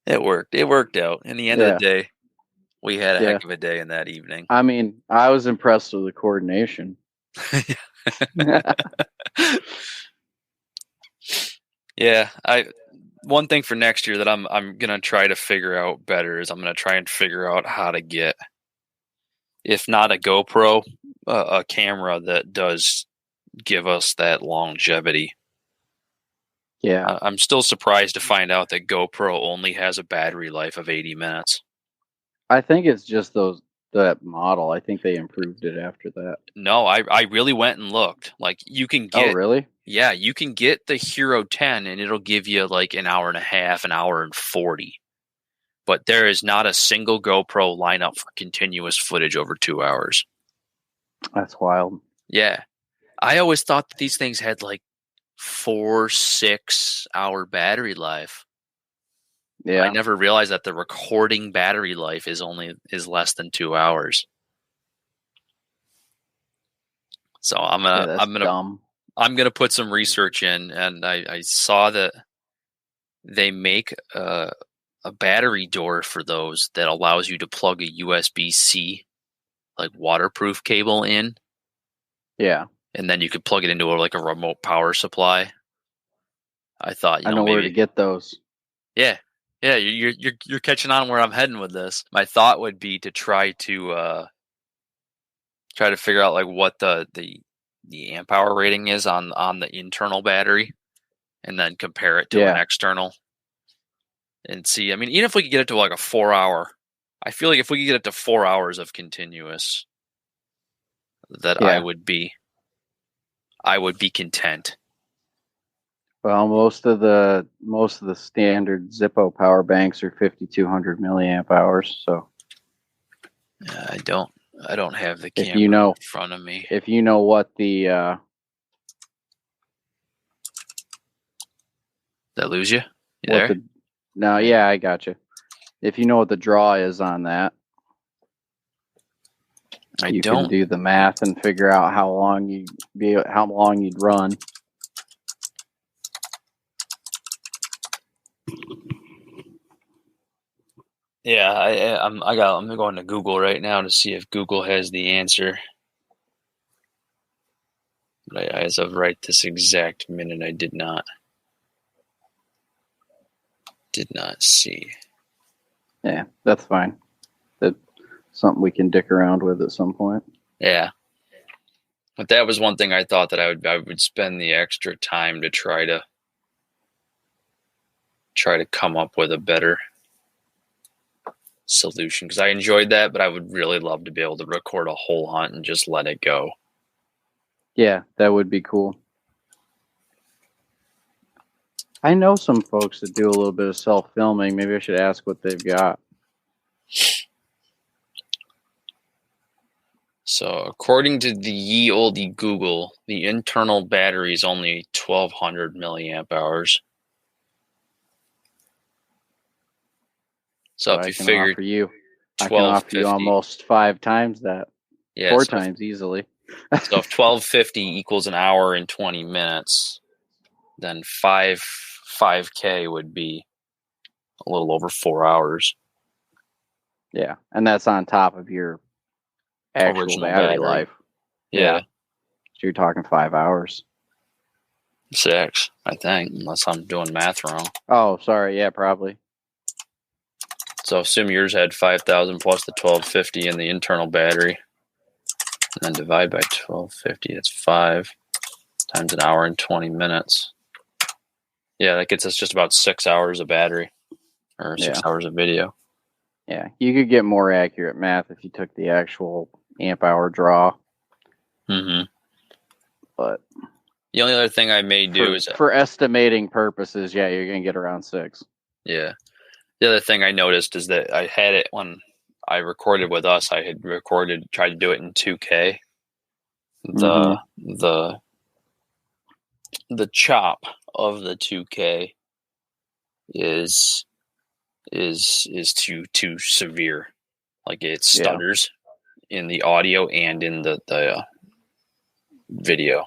It worked. It worked out. In the end of the day, we had a heck of a day in that evening. I mean, I was impressed with the coordination. Yeah, one thing for next year that I'm gonna try to figure out better is I'm gonna try and figure out how to get, if not a GoPro, a camera that does give us that longevity. Yeah. I'm still surprised to find out that GoPro only has a battery life of 80 minutes. I think it's just that model. I think they improved it after that. No, I really went and looked. Like you can get. Oh, really? Yeah, you can get the Hero 10 and it'll give you like an hour and a half, an hour and 40. But there is not a single GoPro lineup for continuous footage over 2 hours. That's wild. Yeah. I always thought that these things had like 4-6 hour battery life. Yeah. I never realized that the recording battery life is less than 2 hours. So I'm gonna put some research in, and I saw that they make a battery door for those that allows you to plug a USB-C like waterproof cable in. Yeah. And then you could plug it into like a remote power supply. I thought, I know where to get those. Yeah. Yeah, you're catching on where I'm heading with this. My thought would be to try to figure out like what the amp hour rating is on the internal battery, and then compare it to an external, and see. I mean, even if we could get it to like a 4 hour, I feel like if we could get it to 4 hours of continuous, that I would be content. Well, most of the standard Zippo power banks are 5,200 milliamp hours. So I don't have the camera in front of me. If you know what the did I lose you? You there? No, yeah, I got you. If you know what the draw is on that, you can do the math and figure out how long you'd run. Yeah, I'm going to Google right now to see if Google has the answer. But as of right this exact minute, I did not see. Yeah, that's fine. That's something we can dick around with at some point. Yeah. But that was one thing I thought that I would spend the extra time to try to come up with a better solution, because I enjoyed that, but I would really love to be able to record a whole hunt and just let it go. Yeah, that would be cool. I know some folks that do a little bit of self-filming. Maybe I should ask what they've got. So, according to the ye olde Google, the internal battery is only 1,200 milliamp hours. So if you figure I can offer you almost 5 times that. Yeah, 4 times easily. So if 1250 equals an hour and 20 minutes, then 5K would be a little over 4 hours. Yeah, and that's on top of your actual original battery life. Yeah. So you're talking 5 hours. 6, I think, unless I'm doing math wrong. Oh, sorry. Yeah, probably. So assume yours had 5,000 plus the 1250 and the internal battery, and then divide by 1250. That's 5 times an hour and 20 minutes. Yeah, that gets us just about 6 hours of battery, or 6 hours of video. Yeah, you could get more accurate math if you took the actual amp hour draw. Mm-hmm. But the only other thing I may do is for estimating purposes, yeah, you're gonna get around 6. Yeah. The other thing I noticed is that I had it when I recorded with us. I had tried to do it in 2K. The chop of the 2K is too severe. Like it stutters in the audio and in the video.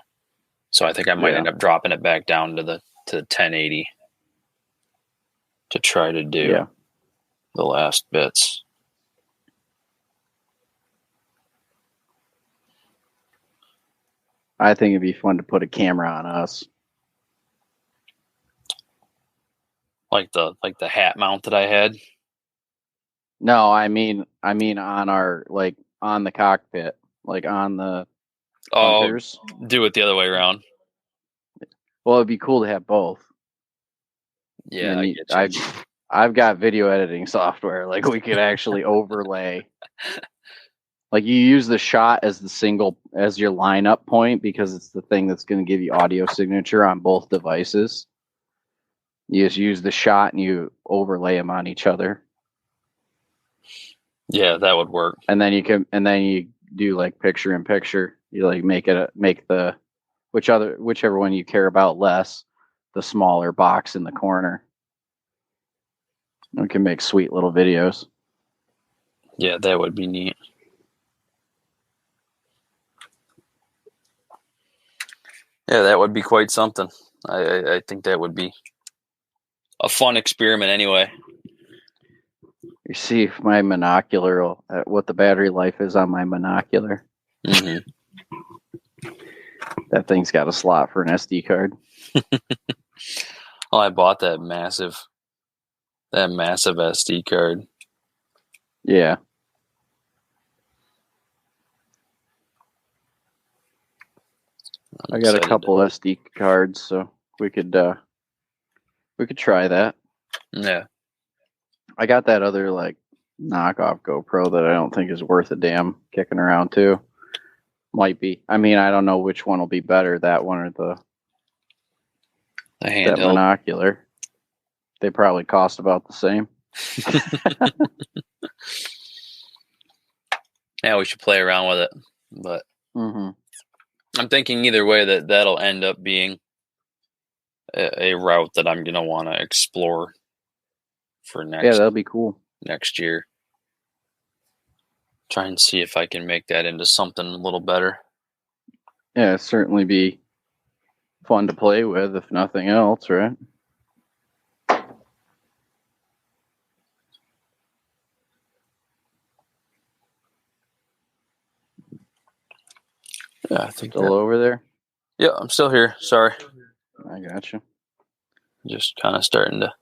So I think I might end up dropping it back down to the 1080 to try to do the last bits. I think it'd be fun to put a camera on us. Like the hat mount that I had. No, I mean on our on the cockpit, like on the hunters. Do it the other way around. Well, it'd be cool to have both. Yeah, I've got video editing software. Like we could actually overlay. Like you use the shot as your lineup point because it's the thing that's going to give you audio signature on both devices. You just use the shot and you overlay them on each other. Yeah, that would work. And then you do like picture in picture. You like make the whichever one you care about less, the smaller box in the corner. We can make sweet little videos. Yeah, that would be neat. Yeah, that would be quite something. I think that would be a fun experiment anyway. You see if my monocular, what the battery life is on my monocular. Mm-hmm. That thing's got a slot for an SD card. Well, I bought that massive SD card. Yeah. I got a couple SD cards, so we could try that. Yeah. I got that other like knockoff GoPro that I don't think is worth a damn kicking around too. Might be. I mean, I don't know which one will be better, that one or the handheld. That monocular. They probably cost about the same. Yeah, we should play around with it. But I'm thinking either way that'll end up being a route that I'm going to want to explore for next. Yeah, that'll be cool. Next year. Try and see if I can make that into something a little better. Yeah, it'd certainly be fun to play with, if nothing else, right? Yeah, I think still over there. Yeah, I'm still here. Sorry, I got you. Just kind of starting to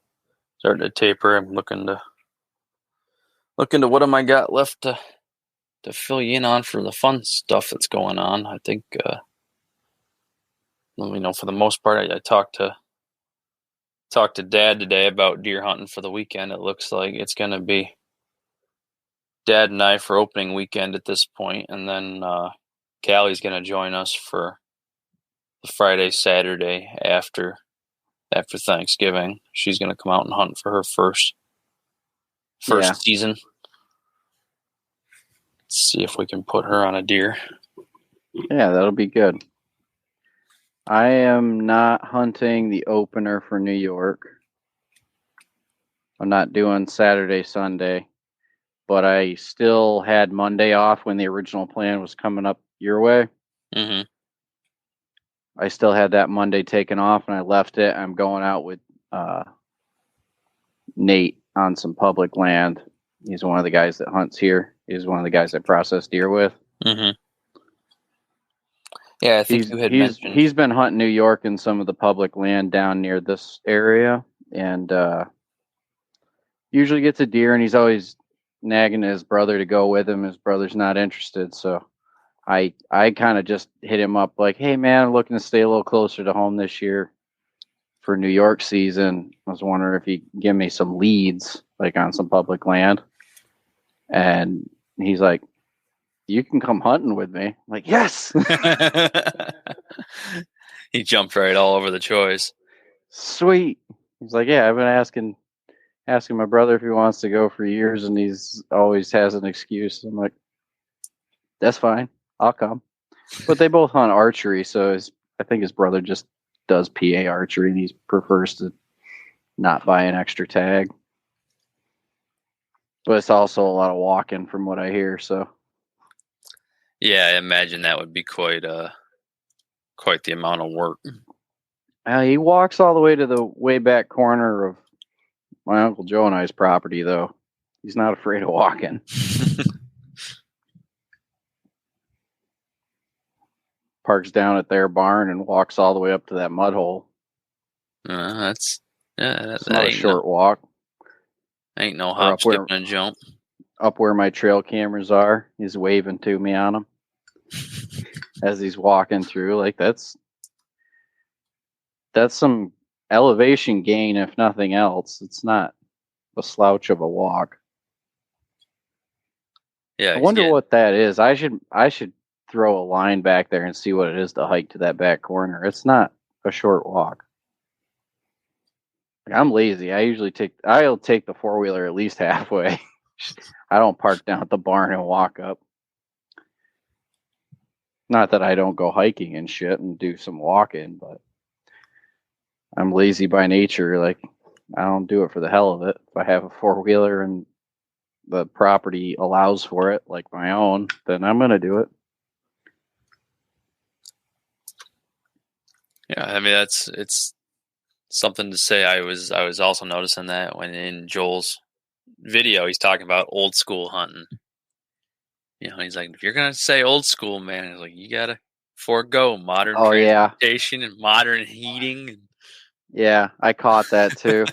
taper. I'm looking to what am I got left to fill you in on for the fun stuff that's going on. I think, for the most part, I talked to Dad today about deer hunting for the weekend. It looks like it's going to be Dad and I for opening weekend at this point, and then Callie's going to join us for the Friday, Saturday after Thanksgiving. She's going to come out and hunt for her first season. See if we can put her on a deer. Yeah, that'll be good. I am not hunting the opener for New York. I'm not doing Saturday, Sunday, but I still had Monday off when the original plan was coming up your way. Mm-hmm. I still had that Monday taken off, and I left it. I'm going out with Nate on some public land. He's one of the guys that hunts here. He's one of the guys I process deer with. Mm-hmm. Yeah, I think you had mentioned. He's been hunting New York in some of the public land down near this area, and usually gets a deer, and he's always nagging his brother to go with him. His brother's not interested, so I kind of just hit him up like, hey, man, I'm looking to stay a little closer to home this year for New York season. I was wondering if he'd give me some leads, like on some public land. And he's like, you can come hunting with me. I'm like, yes. He jumped right all over the choice. Sweet. He's like, yeah, I've been asking my brother if he wants to go for years, and he's always has an excuse. I'm like, that's fine. I'll come. But they both hunt archery, so I think his brother just does PA archery, and he prefers to not buy an extra tag. But it's also a lot of walking from what I hear, so. Yeah, I imagine that would be quite the amount of work. He walks all the way to the way back corner of my Uncle Joe and I's property, though. He's not afraid of walking. Parks down at their barn and walks all the way up to that mud hole. It's not a short walk. Ain't no hop, skip, and jump. Up where my trail cameras are, he's waving to me on them as he's walking through. Like that's some elevation gain, if nothing else. It's not a slouch of a walk. Yeah, I wonder what that is. I should throw a line back there and see what it is to hike to that back corner. It's not a short walk. Like, I'm lazy. I'll take the 4-wheeler at least halfway. I don't park down at the barn and walk up. Not that I don't go hiking and shit and do some walking, but I'm lazy by nature. Like, I don't do it for the hell of it. If I have a 4-wheeler and the property allows for it, like my own, then I'm going to do it. Yeah, I mean it's something to say. I was also noticing that when in Joel's video he's talking about old school hunting. You know, he's like, if you're gonna say old school, man, he's like, you gotta forego modern transportation and modern heating. Yeah, I caught that too.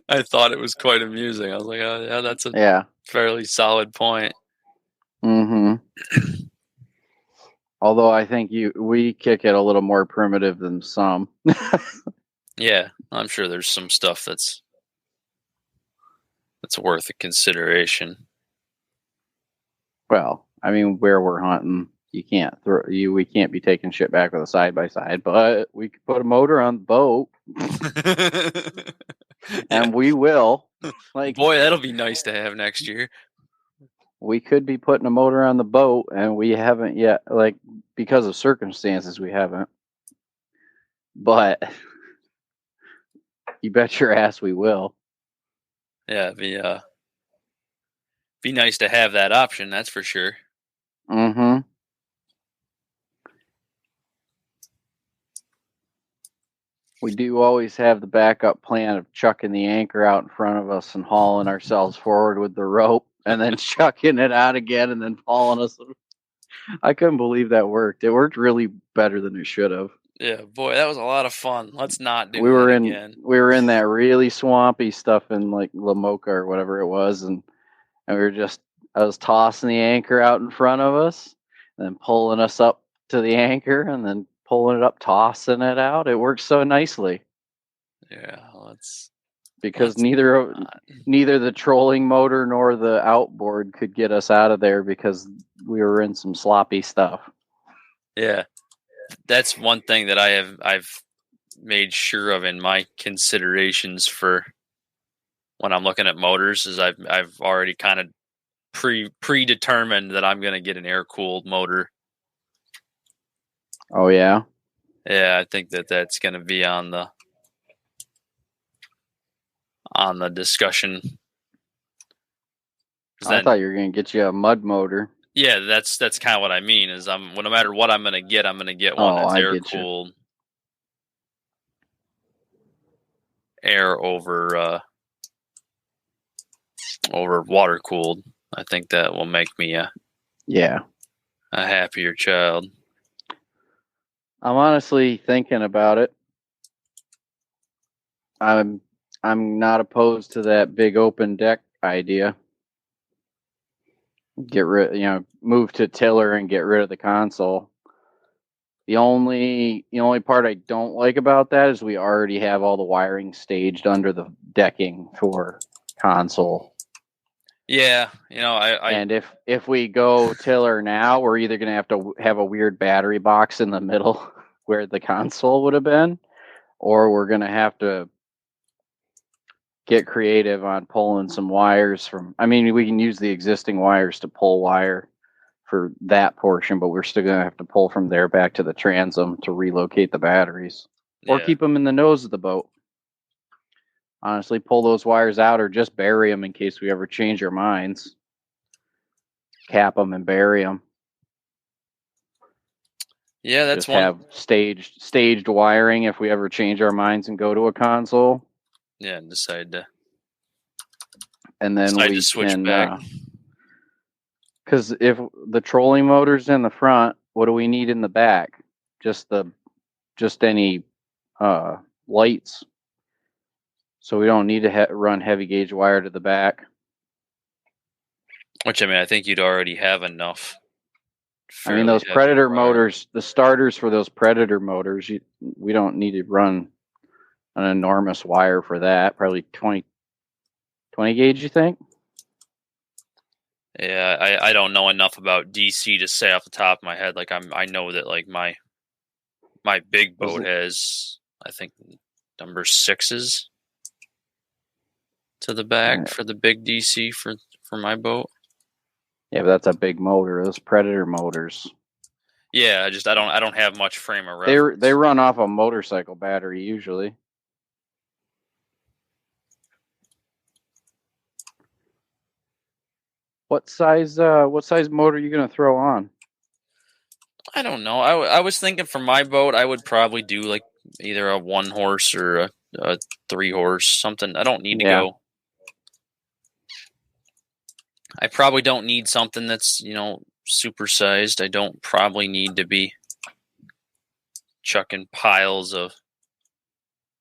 I thought it was quite amusing. I was like, oh yeah, that's a fairly solid point. Mm-hmm. Although I think we kick it a little more primitive than some. Yeah, I'm sure there's some stuff that's worth a consideration. Well, I mean, where we're hunting, we can't be taking shit back with a side-by-side, but we could put a motor on the boat. And we will. Like, boy, that'll be nice to have next year. We could be putting a motor on the boat, and we haven't yet, like, because of circumstances, we haven't. But you bet your ass we will. Yeah, it'd be nice to have that option, that's for sure. Mm-hmm. We do always have the backup plan of chucking the anchor out in front of us and hauling ourselves forward with the rope and then chucking it out again and then hauling us. I couldn't believe that worked. It worked really better than it should have. Yeah, boy, that was a lot of fun. Let's not do that again. We were in that really swampy stuff in like Lamoka or whatever it was, and I was tossing the anchor out in front of us and then pulling us up to the anchor and then pulling it up, tossing it out. It worked so nicely. Yeah, because neither the trolling motor nor the outboard could get us out of there because we were in some sloppy stuff. Yeah, that's one thing that I've made sure of in my considerations for when I'm looking at motors is I've already kind of predetermined that I'm going to get an air-cooled motor. Oh, yeah? Yeah, I think that's going to be on the discussion. I thought you were going to get you a mud motor. Yeah, that's kind of what I mean. Is no matter what I'm going to get one that's air-cooled. Air over water-cooled. I think that will make me a happier child. I'm honestly thinking about it. I'm not opposed to that big open deck idea. Move to tiller and get rid of the console. The only part I don't like about that is we already have all the wiring staged under the decking for console. Yeah, you know, And if we go tiller now, we're either going to have a weird battery box in the middle where the console would have been, or we're going to have to get creative on pulling some wires from. I mean, we can use the existing wires to pull wire for that portion, but we're still going to have to pull from there back to the transom to relocate the batteries, or yeah. keep them in the nose of the boat. Honestly, pull those wires out or just bury them in case we ever change our minds. Cap them and bury them. Yeah, that's just one. have staged wiring if we ever change our minds and go to a console. Yeah, and decide to. And then we to switch can, back. because if the trolling motor's in the front, what do we need in the back? Just any lights. So we don't need to run heavy gauge wire to the back. Which, I mean, I think you'd already have enough. I mean, those Predator motors, the starters for those Predator motors, we don't need to run an enormous wire for that. Probably 20 gauge, you think? Yeah, I don't know enough about DC to say off the top of my head. Like I know that like my big boat has, I think, number 6s to the back for the big DC for my boat. Yeah, but that's a big motor. Those Predator motors. Yeah, I don't have much frame of reference. They run off a motorcycle battery usually. What size motor are you gonna throw on? I don't know. I was thinking for my boat, I would probably do like either a 1 horse or a 3 horse, something. I don't need to go. I probably don't need something that's, you know, super sized. I don't probably need to be chucking piles of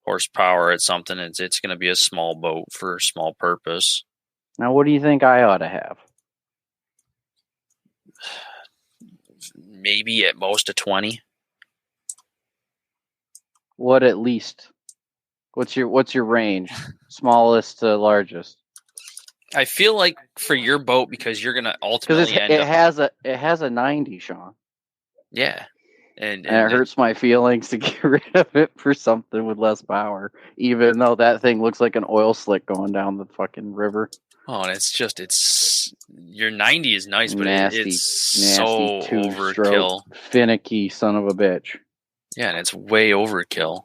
horsepower at something. It's going to be a small boat for a small purpose. Now, what do you think I ought to have? Maybe at most a 20. What at least? What's your range? Smallest to largest? I feel like for your boat, because you're going to ultimately end up... It has a 90, Sean. Yeah. And it hurts my feelings to get rid of it for something with less power, even though that thing looks like an oil slick going down the fucking river. Oh, and it's your 90 is nice, but it's so overkill. Finicky son of a bitch. Yeah, and it's way overkill.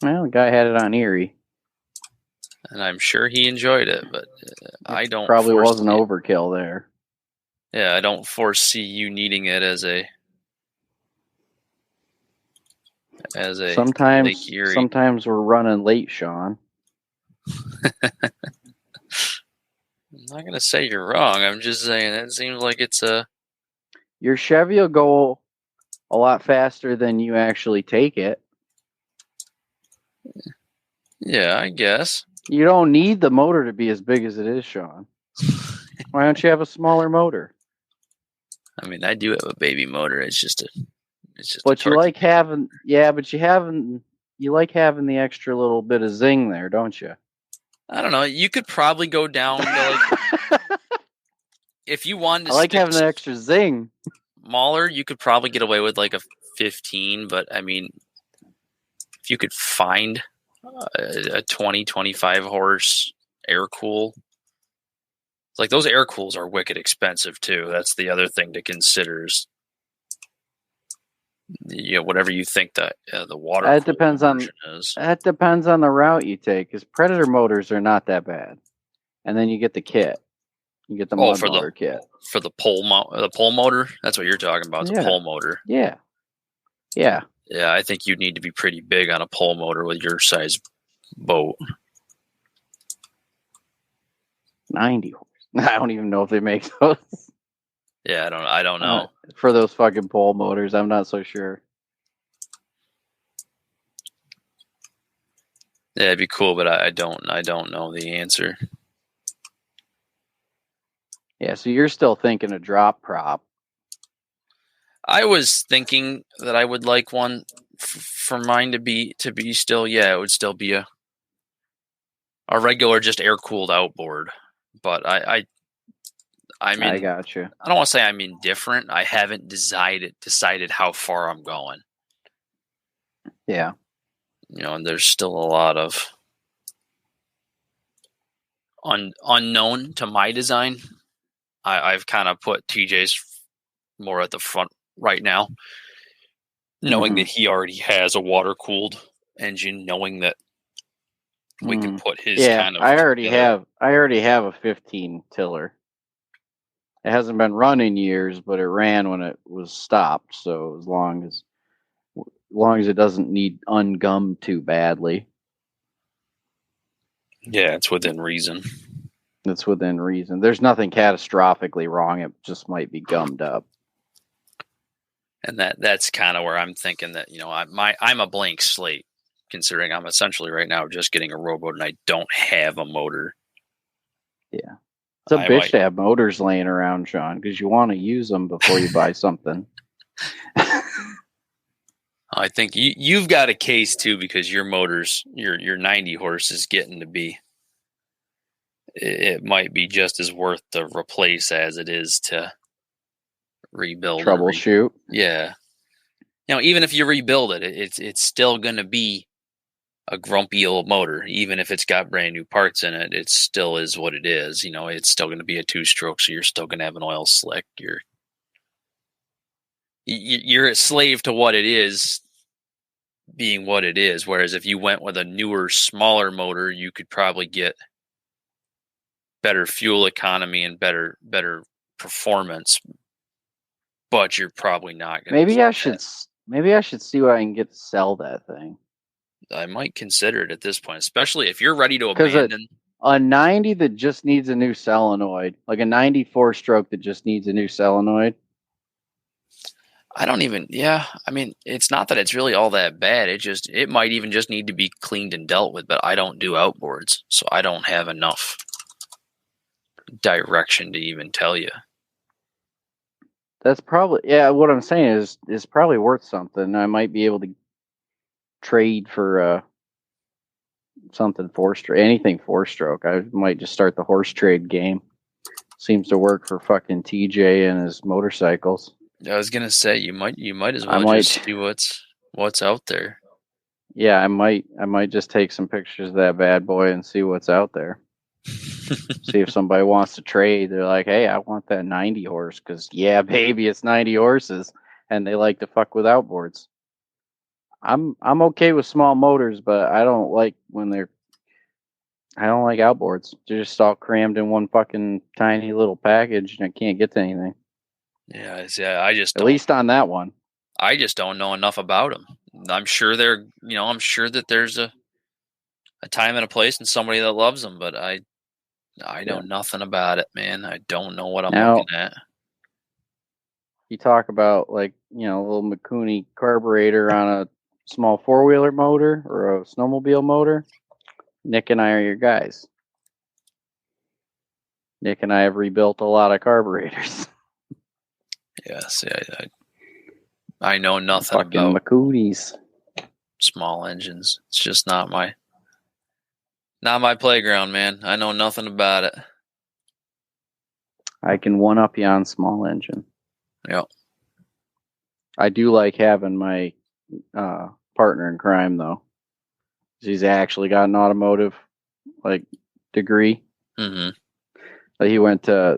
Well, the guy had it on Erie. And I'm sure he enjoyed it, but I don't. Probably wasn't overkill there. Yeah, I don't foresee you needing it as a sometimes Lake Erie. Sometimes we're running late, Sean. I'm not gonna say you're wrong. I'm just saying it seems like it's a. Your Chevy will go a lot faster than you actually take it. Yeah, I guess. You don't need the motor to be as big as it is, Sean. Why don't you have a smaller motor? I mean, I do have a baby motor. It's just. But you like having, but you like having the extra little bit of zing there, don't you? I don't know. You could probably go down to like. If you wanted to, I like having the extra zing. Smaller, you could probably get away with like a 15, but I mean, if you could find a 20, 25 horse air cool, like those air cools are wicked expensive too. That's the other thing to consider is, you know, whatever you think that the water. That depends on the route you take. Because Predator motors are not that bad, and then you get the kit. You get the motor kit for the pole motor. That's what you're talking about. It's a pole motor. Yeah. I think you'd need to be pretty big on a pole motor with your size boat. 90 horse. I don't even know if they make those. Yeah, I don't know. For those fucking pole motors, I'm not so sure. Yeah, it'd be cool, but I don't know the answer. Yeah, so you're still thinking a drop prop. I was thinking that I would like one for mine to be still. Yeah, it would still be a regular, just air cooled outboard. But I mean, I got you. I don't want to say I'm indifferent. I haven't decided how far I'm going. Yeah. And there's still a lot of unknown to my design. I've kind of put TJ's more at the front right now, knowing that he already has a water-cooled engine, knowing that we can put his kind of I already together. have a 15 tiller. It hasn't been running years, but it ran when it was stopped. So as long as it doesn't need ungummed too badly, Yeah, it's within reason. it's within reason. There's nothing catastrophically wrong. It just might be gummed up. And that's kind of where I'm thinking that, I'm a blank slate, considering I'm essentially right now just getting a rowboat and I don't have a motor. Yeah. It's a bitch to have motors laying around, Sean, because you want to use them before you buy something. I think you've got a case too, because your motors, your 90 horse is getting to be, it might be just as worth to replace as it is to rebuild. Troubleshoot. Yeah. Even if you rebuild it, it's still going to be a grumpy old motor. Even if it's got brand new parts in it, it still is what it is. It's still going to be a 2-stroke, so you're still going to have an oil slick. You're a slave to what it is being what it is. Whereas if you went with a newer, smaller motor, you could probably get better fuel economy and better performance. But you're probably not going to. Maybe I should see what I can get to sell that thing. I might consider it at this point, especially if you're ready to abandon. A 90 that just needs a new solenoid, like a 94 stroke that just needs a new solenoid. I mean, it's not that it's really all that bad. It might even just need to be cleaned and dealt with, but I don't do outboards, so I don't have enough direction to even tell you. That's probably, what I'm saying is probably worth something. I might be able to trade for something 4-stroke, anything 4-stroke. I might just start the horse trade game. Seems to work for fucking TJ and his motorcycles. I was gonna say you might as well just see what's out there. Yeah, I might just take some pictures of that bad boy and see what's out there. See if somebody wants to trade. They're like, hey, I want that 90 horse because yeah, baby, it's 90 horses, and they like to fuck with outboards. I'm okay with small motors, but I don't like outboards. They're just all crammed in one fucking tiny little package, and I can't get to anything. Yeah, I just at least on that one. I just don't know enough about them. I'm sure I'm sure that there's a time and a place and somebody that loves them, but I know nothing about it, man. I don't know what I'm looking at. You talk about a little Mikuni carburetor on a small 4-wheeler motor or a snowmobile motor. Nick and I are your guys. Nick and I have rebuilt a lot of carburetors. Yes, I know nothing fucking about Mikunis. Small engines. It's just not my playground, man. I know nothing about it. I can one up you on small engine. Yep. I do like having my partner in crime though. He's actually got an automotive degree. Mm-hmm. He went to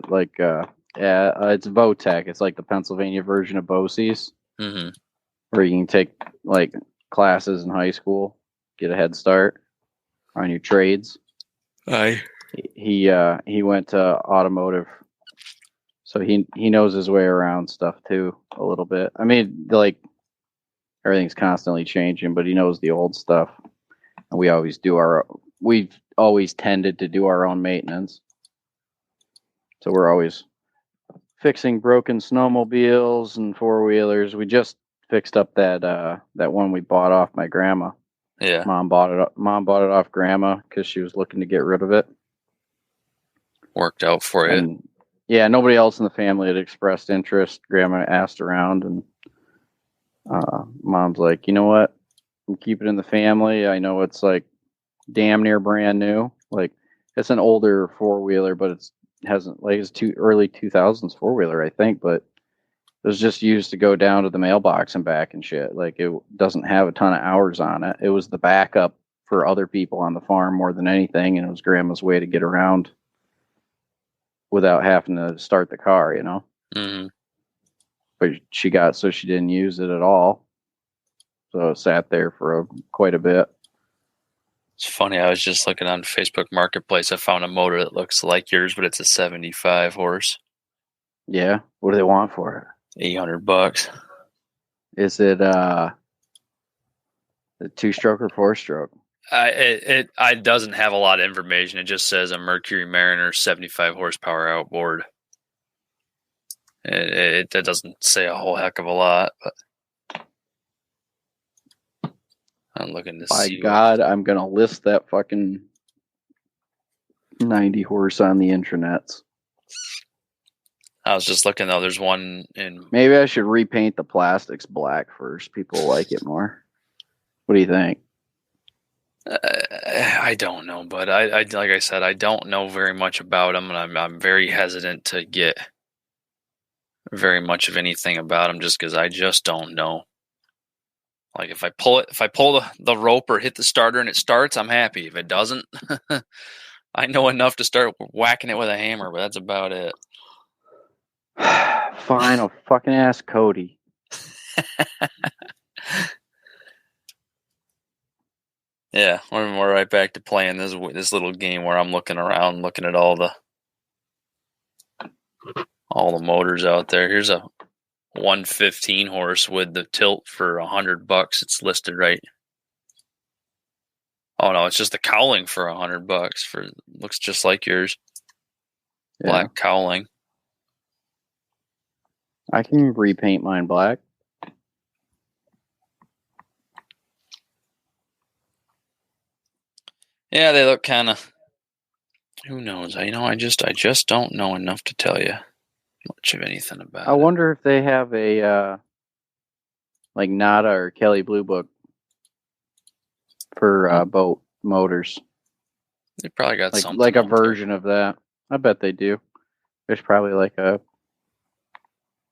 it's Votech. It's like the Pennsylvania version of BOCES. Mm-hmm. Where you can take classes in high school, get a head start on your trades. Aye. He went to automotive, so he knows his way around stuff too a little bit. I mean, everything's constantly changing, but he knows the old stuff. And we've always tended to do our own maintenance, so we're always fixing broken snowmobiles and 4-wheelers. We just fixed up that one we bought off my grandma. Yeah. Mom bought it off grandma because she was looking to get rid of it. Worked out for you. Yeah, nobody else in the family had expressed interest. Grandma asked around, and Mom's like, you know what? I'm keeping it in the family. I know it's damn near brand new. It's an older 4-wheeler, but it's early 2000s 4-wheeler, I think, but it was just used to go down to the mailbox and back and shit. Like, it doesn't have a ton of hours on it. It was the backup for other people on the farm more than anything, and it was Grandma's way to get around without having to start the car, you know? Mm-hmm. But she didn't use it at all. So it sat there for quite a bit. It's funny. I was just looking on Facebook Marketplace. I found a motor that looks like yours, but it's a 75 horse. Yeah. What do they want for it? $800. Is it a 2-stroke or 4-stroke? It doesn't have a lot of information. It just says a Mercury Mariner 75 horsepower outboard. It doesn't say a whole heck of a lot, but I'm looking to see. By God, I'm gonna list that fucking 90 horse on the intranets. I was just looking though. There's one in. Maybe I should repaint the plastics black first. People like it more. What do you think? I don't know, but I like I said, I don't know very much about them, and I'm very hesitant to get very much of anything about them, just because I just don't know. Like if I pull the rope or hit the starter and it starts, I'm happy. If it doesn't, I know enough to start whacking it with a hammer, but that's about it. Fine, I'll fucking ask Cody. Yeah, we're right back to playing this little game where I'm looking around, looking at all the motors out there. Here's a 115 horse with the tilt for $100. It's listed right. Oh no, it's just the cowling for $100. Looks just like yours. Yeah. Black cowling. I can repaint mine black. Yeah, they look kind of. Who knows? I just don't know enough to tell you much of anything about it. I wonder if they have a like Nada or Kelly Blue Book for boat motors. They probably got something like a version of that. I bet they do. There's probably like a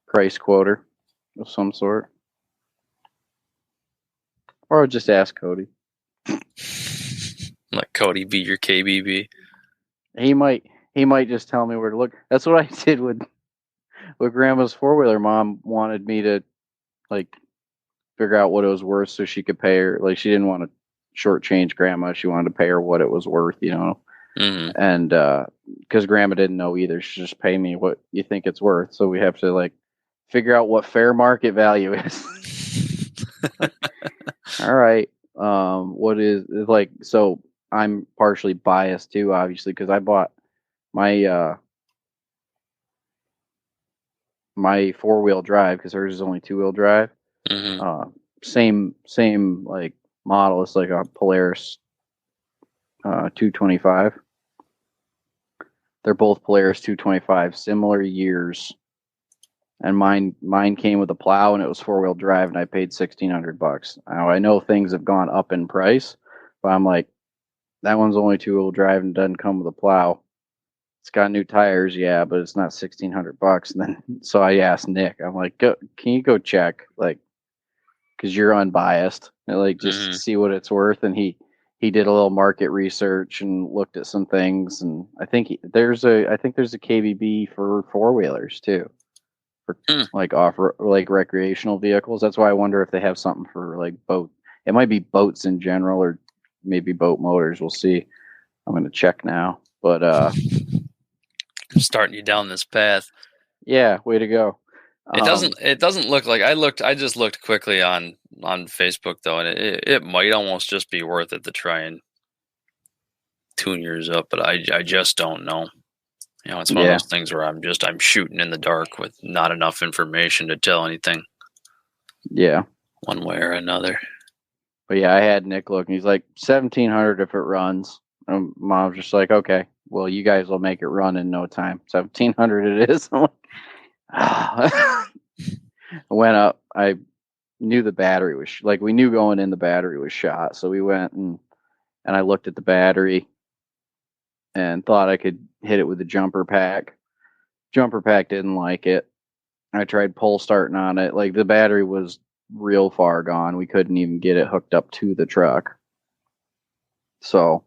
price quoter of some sort. Or I'll just ask Cody. Let Cody be your KBB. He might just tell me where to look. That's what I did with Grandma's 4-wheeler. Mom wanted me to like figure out what it was worth so she could pay her. Like, she didn't want to shortchange Grandma. She wanted to pay her what it was worth, you know. Mm-hmm. And because Grandma didn't know either, she just pay me what you think it's worth. So we have to like figure out what fair market value is. All right. What is like? So I'm partially biased too, obviously, because I bought my my 4-wheel drive because hers is only 2-wheel drive. Mm-hmm. Same like model. It's like a Polaris 225. They're both Polaris 225, similar years. And mine came with a plow, and it was 4-wheel drive, and I paid $1,600. Now I know things have gone up in price, but I'm like, that one's only 2-wheel drive and doesn't come with a plow. It's got new tires, yeah, but it's not $1,600. And then so I asked Nick, I'm like, can you go check, like, because you're unbiased, and like just see what it's worth. And he did a little market research and looked at some things, and I think there's a KBB for 4-wheelers too. For like like recreational vehicles. That's why I wonder if they have something for like boat. It might be boats in general, or maybe boat motors. We'll see. I'm gonna check now. But I'm starting you down this path. Yeah, way to go. It doesn't look like I just looked quickly on Facebook though, and it might almost just be worth it to try and tune yours up, but I just don't know. You know, it's one of those things where I'm shooting in the dark with not enough information to tell anything. Yeah. One way or another. But yeah, I had Nick look, and he's like, 1,700 if it runs. And Mom's just like, okay, well, you guys will make it run in no time. 1,700 it is. I'm like, I went up. I knew the battery was we knew going in the battery was shot. So we went and I looked at the battery. and thought I could hit it with the jumper pack. Jumper pack didn't like it. I tried pull starting on it. Like the battery was real far gone. We couldn't even get it hooked up to the truck. So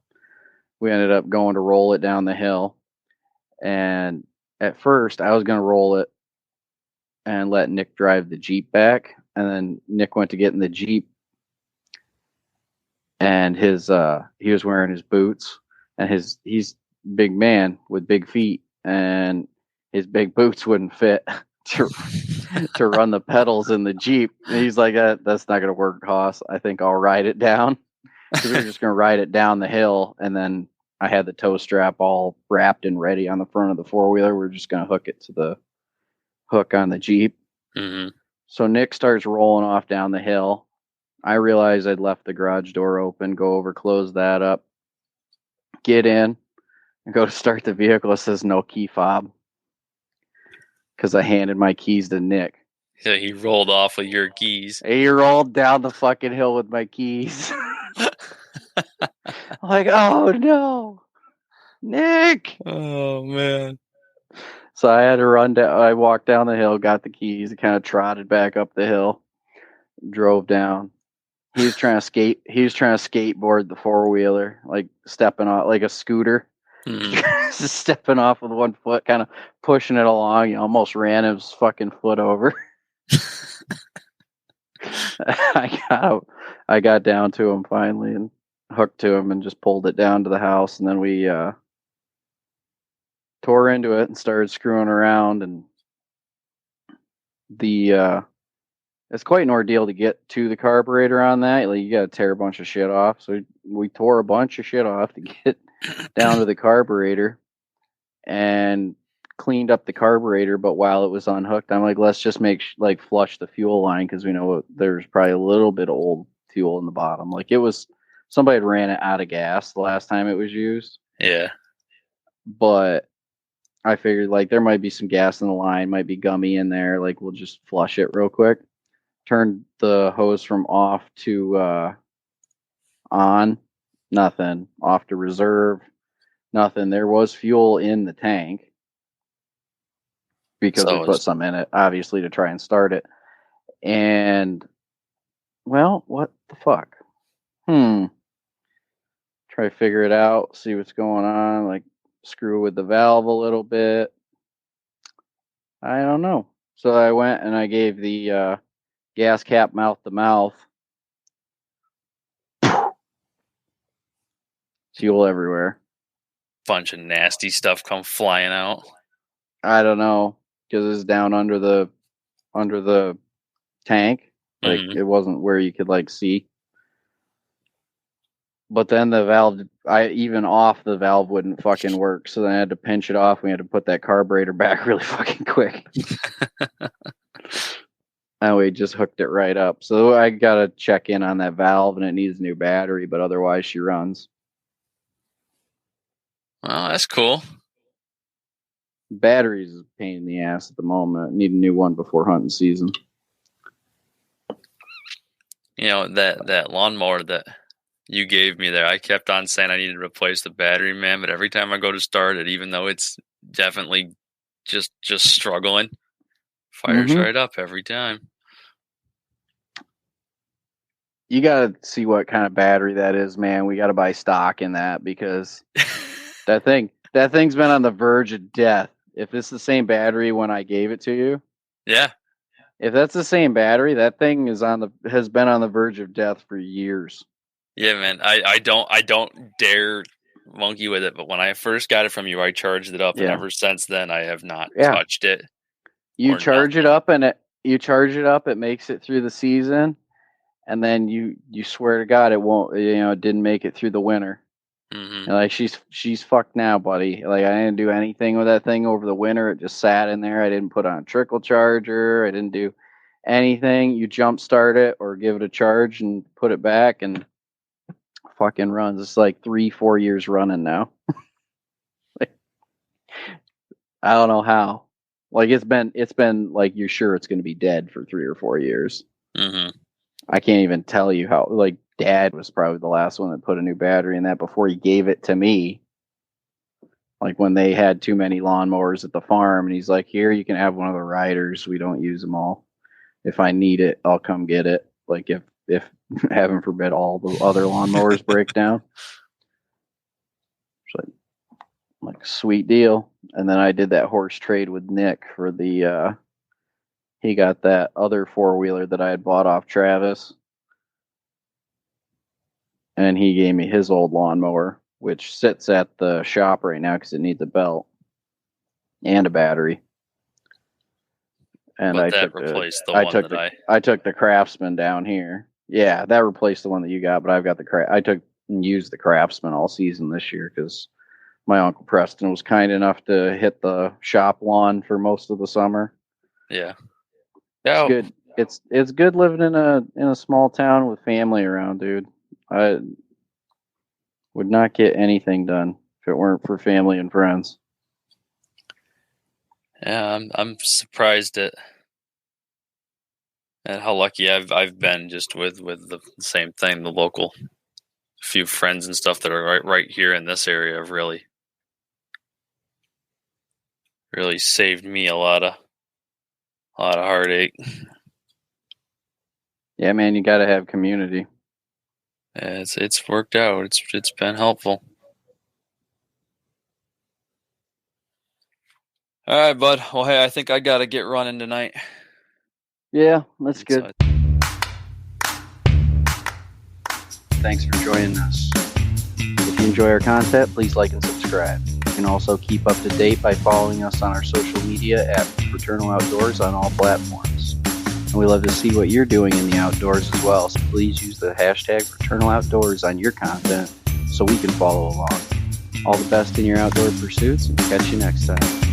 we ended up going to roll it down the hill. And at first I was going to roll it and let Nick drive the Jeep back. And then Nick went to get in the Jeep and he was wearing his boots and he's big man with big feet and his big boots wouldn't fit to run the pedals in the Jeep. And he's like, that's not going to work, Hoss. I think I'll ride it down. So we were just going to ride it down the hill. And then I had the tow strap all wrapped and ready on the front of the four-wheeler. We're just going to hook it to the hook on the Jeep. Mm-hmm. So Nick starts rolling off down the hill. I realized I'd left the garage door open, go over, close that up, get in, and go to start the vehicle. It says no key fob because I handed my keys to Nick. So he rolled off with your keys. He rolled down the fucking hill with my keys. I'm like, oh no, Nick. Oh, man. So I had to run down. I walked down the hill, got the keys, and kind of trotted back up the hill, drove down. He was trying to skateboard the four-wheeler, like stepping off like a scooter. Mm-hmm. Just stepping off with one foot, kind of pushing it along. He almost ran his fucking foot over. I got down to him finally and hooked to him and just pulled it down to the house. And then we tore into it and started screwing around. And it's quite an ordeal to get to the carburetor on that. Like you got to tear a bunch of shit off. So we tore a bunch of shit off to get down to the carburetor and cleaned up the carburetor. But while it was unhooked, I'm like, let's just flush the fuel line because we know there's probably a little bit of old fuel in the bottom. Like it was somebody had ran it out of gas the last time it was used. Yeah. But I figured like there might be some gas in the line, might be gummy in there. Like we'll just flush it real quick. Turned the hose from off to on, nothing. Off to reserve, nothing. There was fuel in the tank because we put some in it, obviously, to try and start it. And, well, what the fuck? Try to figure it out, see what's going on, like screw with the valve a little bit. I don't know. So I went and I gave the gas cap mouth to mouth. Fuel everywhere. Bunch of nasty stuff come flying out. I don't know because it's down under the tank. Like It wasn't where you could like see. But then the valve, even off the valve wouldn't fucking work. So then I had to pinch it off. We had to put that carburetor back really fucking quick. And we just hooked it right up. So I got to check in on that valve and it needs a new battery, but otherwise she runs. Well, that's cool. Batteries is a pain in the ass at the moment. Need a new one before hunting season. You know, that lawnmower that you gave me there, I kept on saying I needed to replace the battery, man, but every time I go to start it, even though it's definitely just struggling, fires right up every time. You gotta see what kind of battery that is, man. We gotta buy stock in that because that thing's been on the verge of death. If it's the same battery when I gave it to you, yeah. If that's the same battery, that thing has been on the verge of death for years. Yeah, man. I don't dare monkey with it, but when I first got it from you, I charged it up, and ever since then, I have not touched it. You charge it up, and it makes it through the season, and then you swear to God it won't. It didn't make it through the winter. Mm-hmm. Like she's fucked now, buddy. Like I didn't do anything with that thing over the winter. It just sat in there. I didn't put on a trickle charger. I didn't do anything. You jump start it or give it a charge and put it back and fucking runs. It's like 3-4 years running now. Like, I don't know how. Like it's been like you're sure it's going to be dead for 3 or 4 years. Mm-hmm. I can't even tell you how. Like Dad was probably the last one that put a new battery in that before he gave it to me. Like when they had too many lawnmowers at the farm, and he's like, "Here, you can have one of the riders. We don't use them all. If I need it, I'll come get it. Like if heaven forbid all the other lawnmowers break down." It's like sweet deal. And then I did that horse trade with Nick for the. He got that other 4-wheeler that I had bought off Travis, and he gave me his old lawnmower, which sits at the shop right now because it needs a belt and a battery. And But I that took replaced the I one took that I took the Craftsman down here. Yeah, that replaced the one that you got, but I've got I took and used the Craftsman all season this year because my Uncle Preston was kind enough to hit the shop lawn for most of the summer. Yeah. It's good. It's good living in a small town with family around, dude. I would not get anything done if it weren't for family and friends. Yeah, I'm surprised at how lucky I've been just with the same thing. The local few friends and stuff that are right here in this area have really saved me a lot of heartache. Yeah, man, you got to have community. Yeah, it's worked out. It's been helpful. All right, bud. Well, hey, I think I gotta get running tonight. Yeah, that's good. So, thanks for joining us. If you enjoy our content, please like and subscribe. You can also keep up to date by following us on our social media at Fraternal Outdoors on all platforms. And we love to see what you're doing in the outdoors as well, so please use the hashtag Fraternal Outdoors on your content so we can follow along. All the best in your outdoor pursuits, and catch you next time.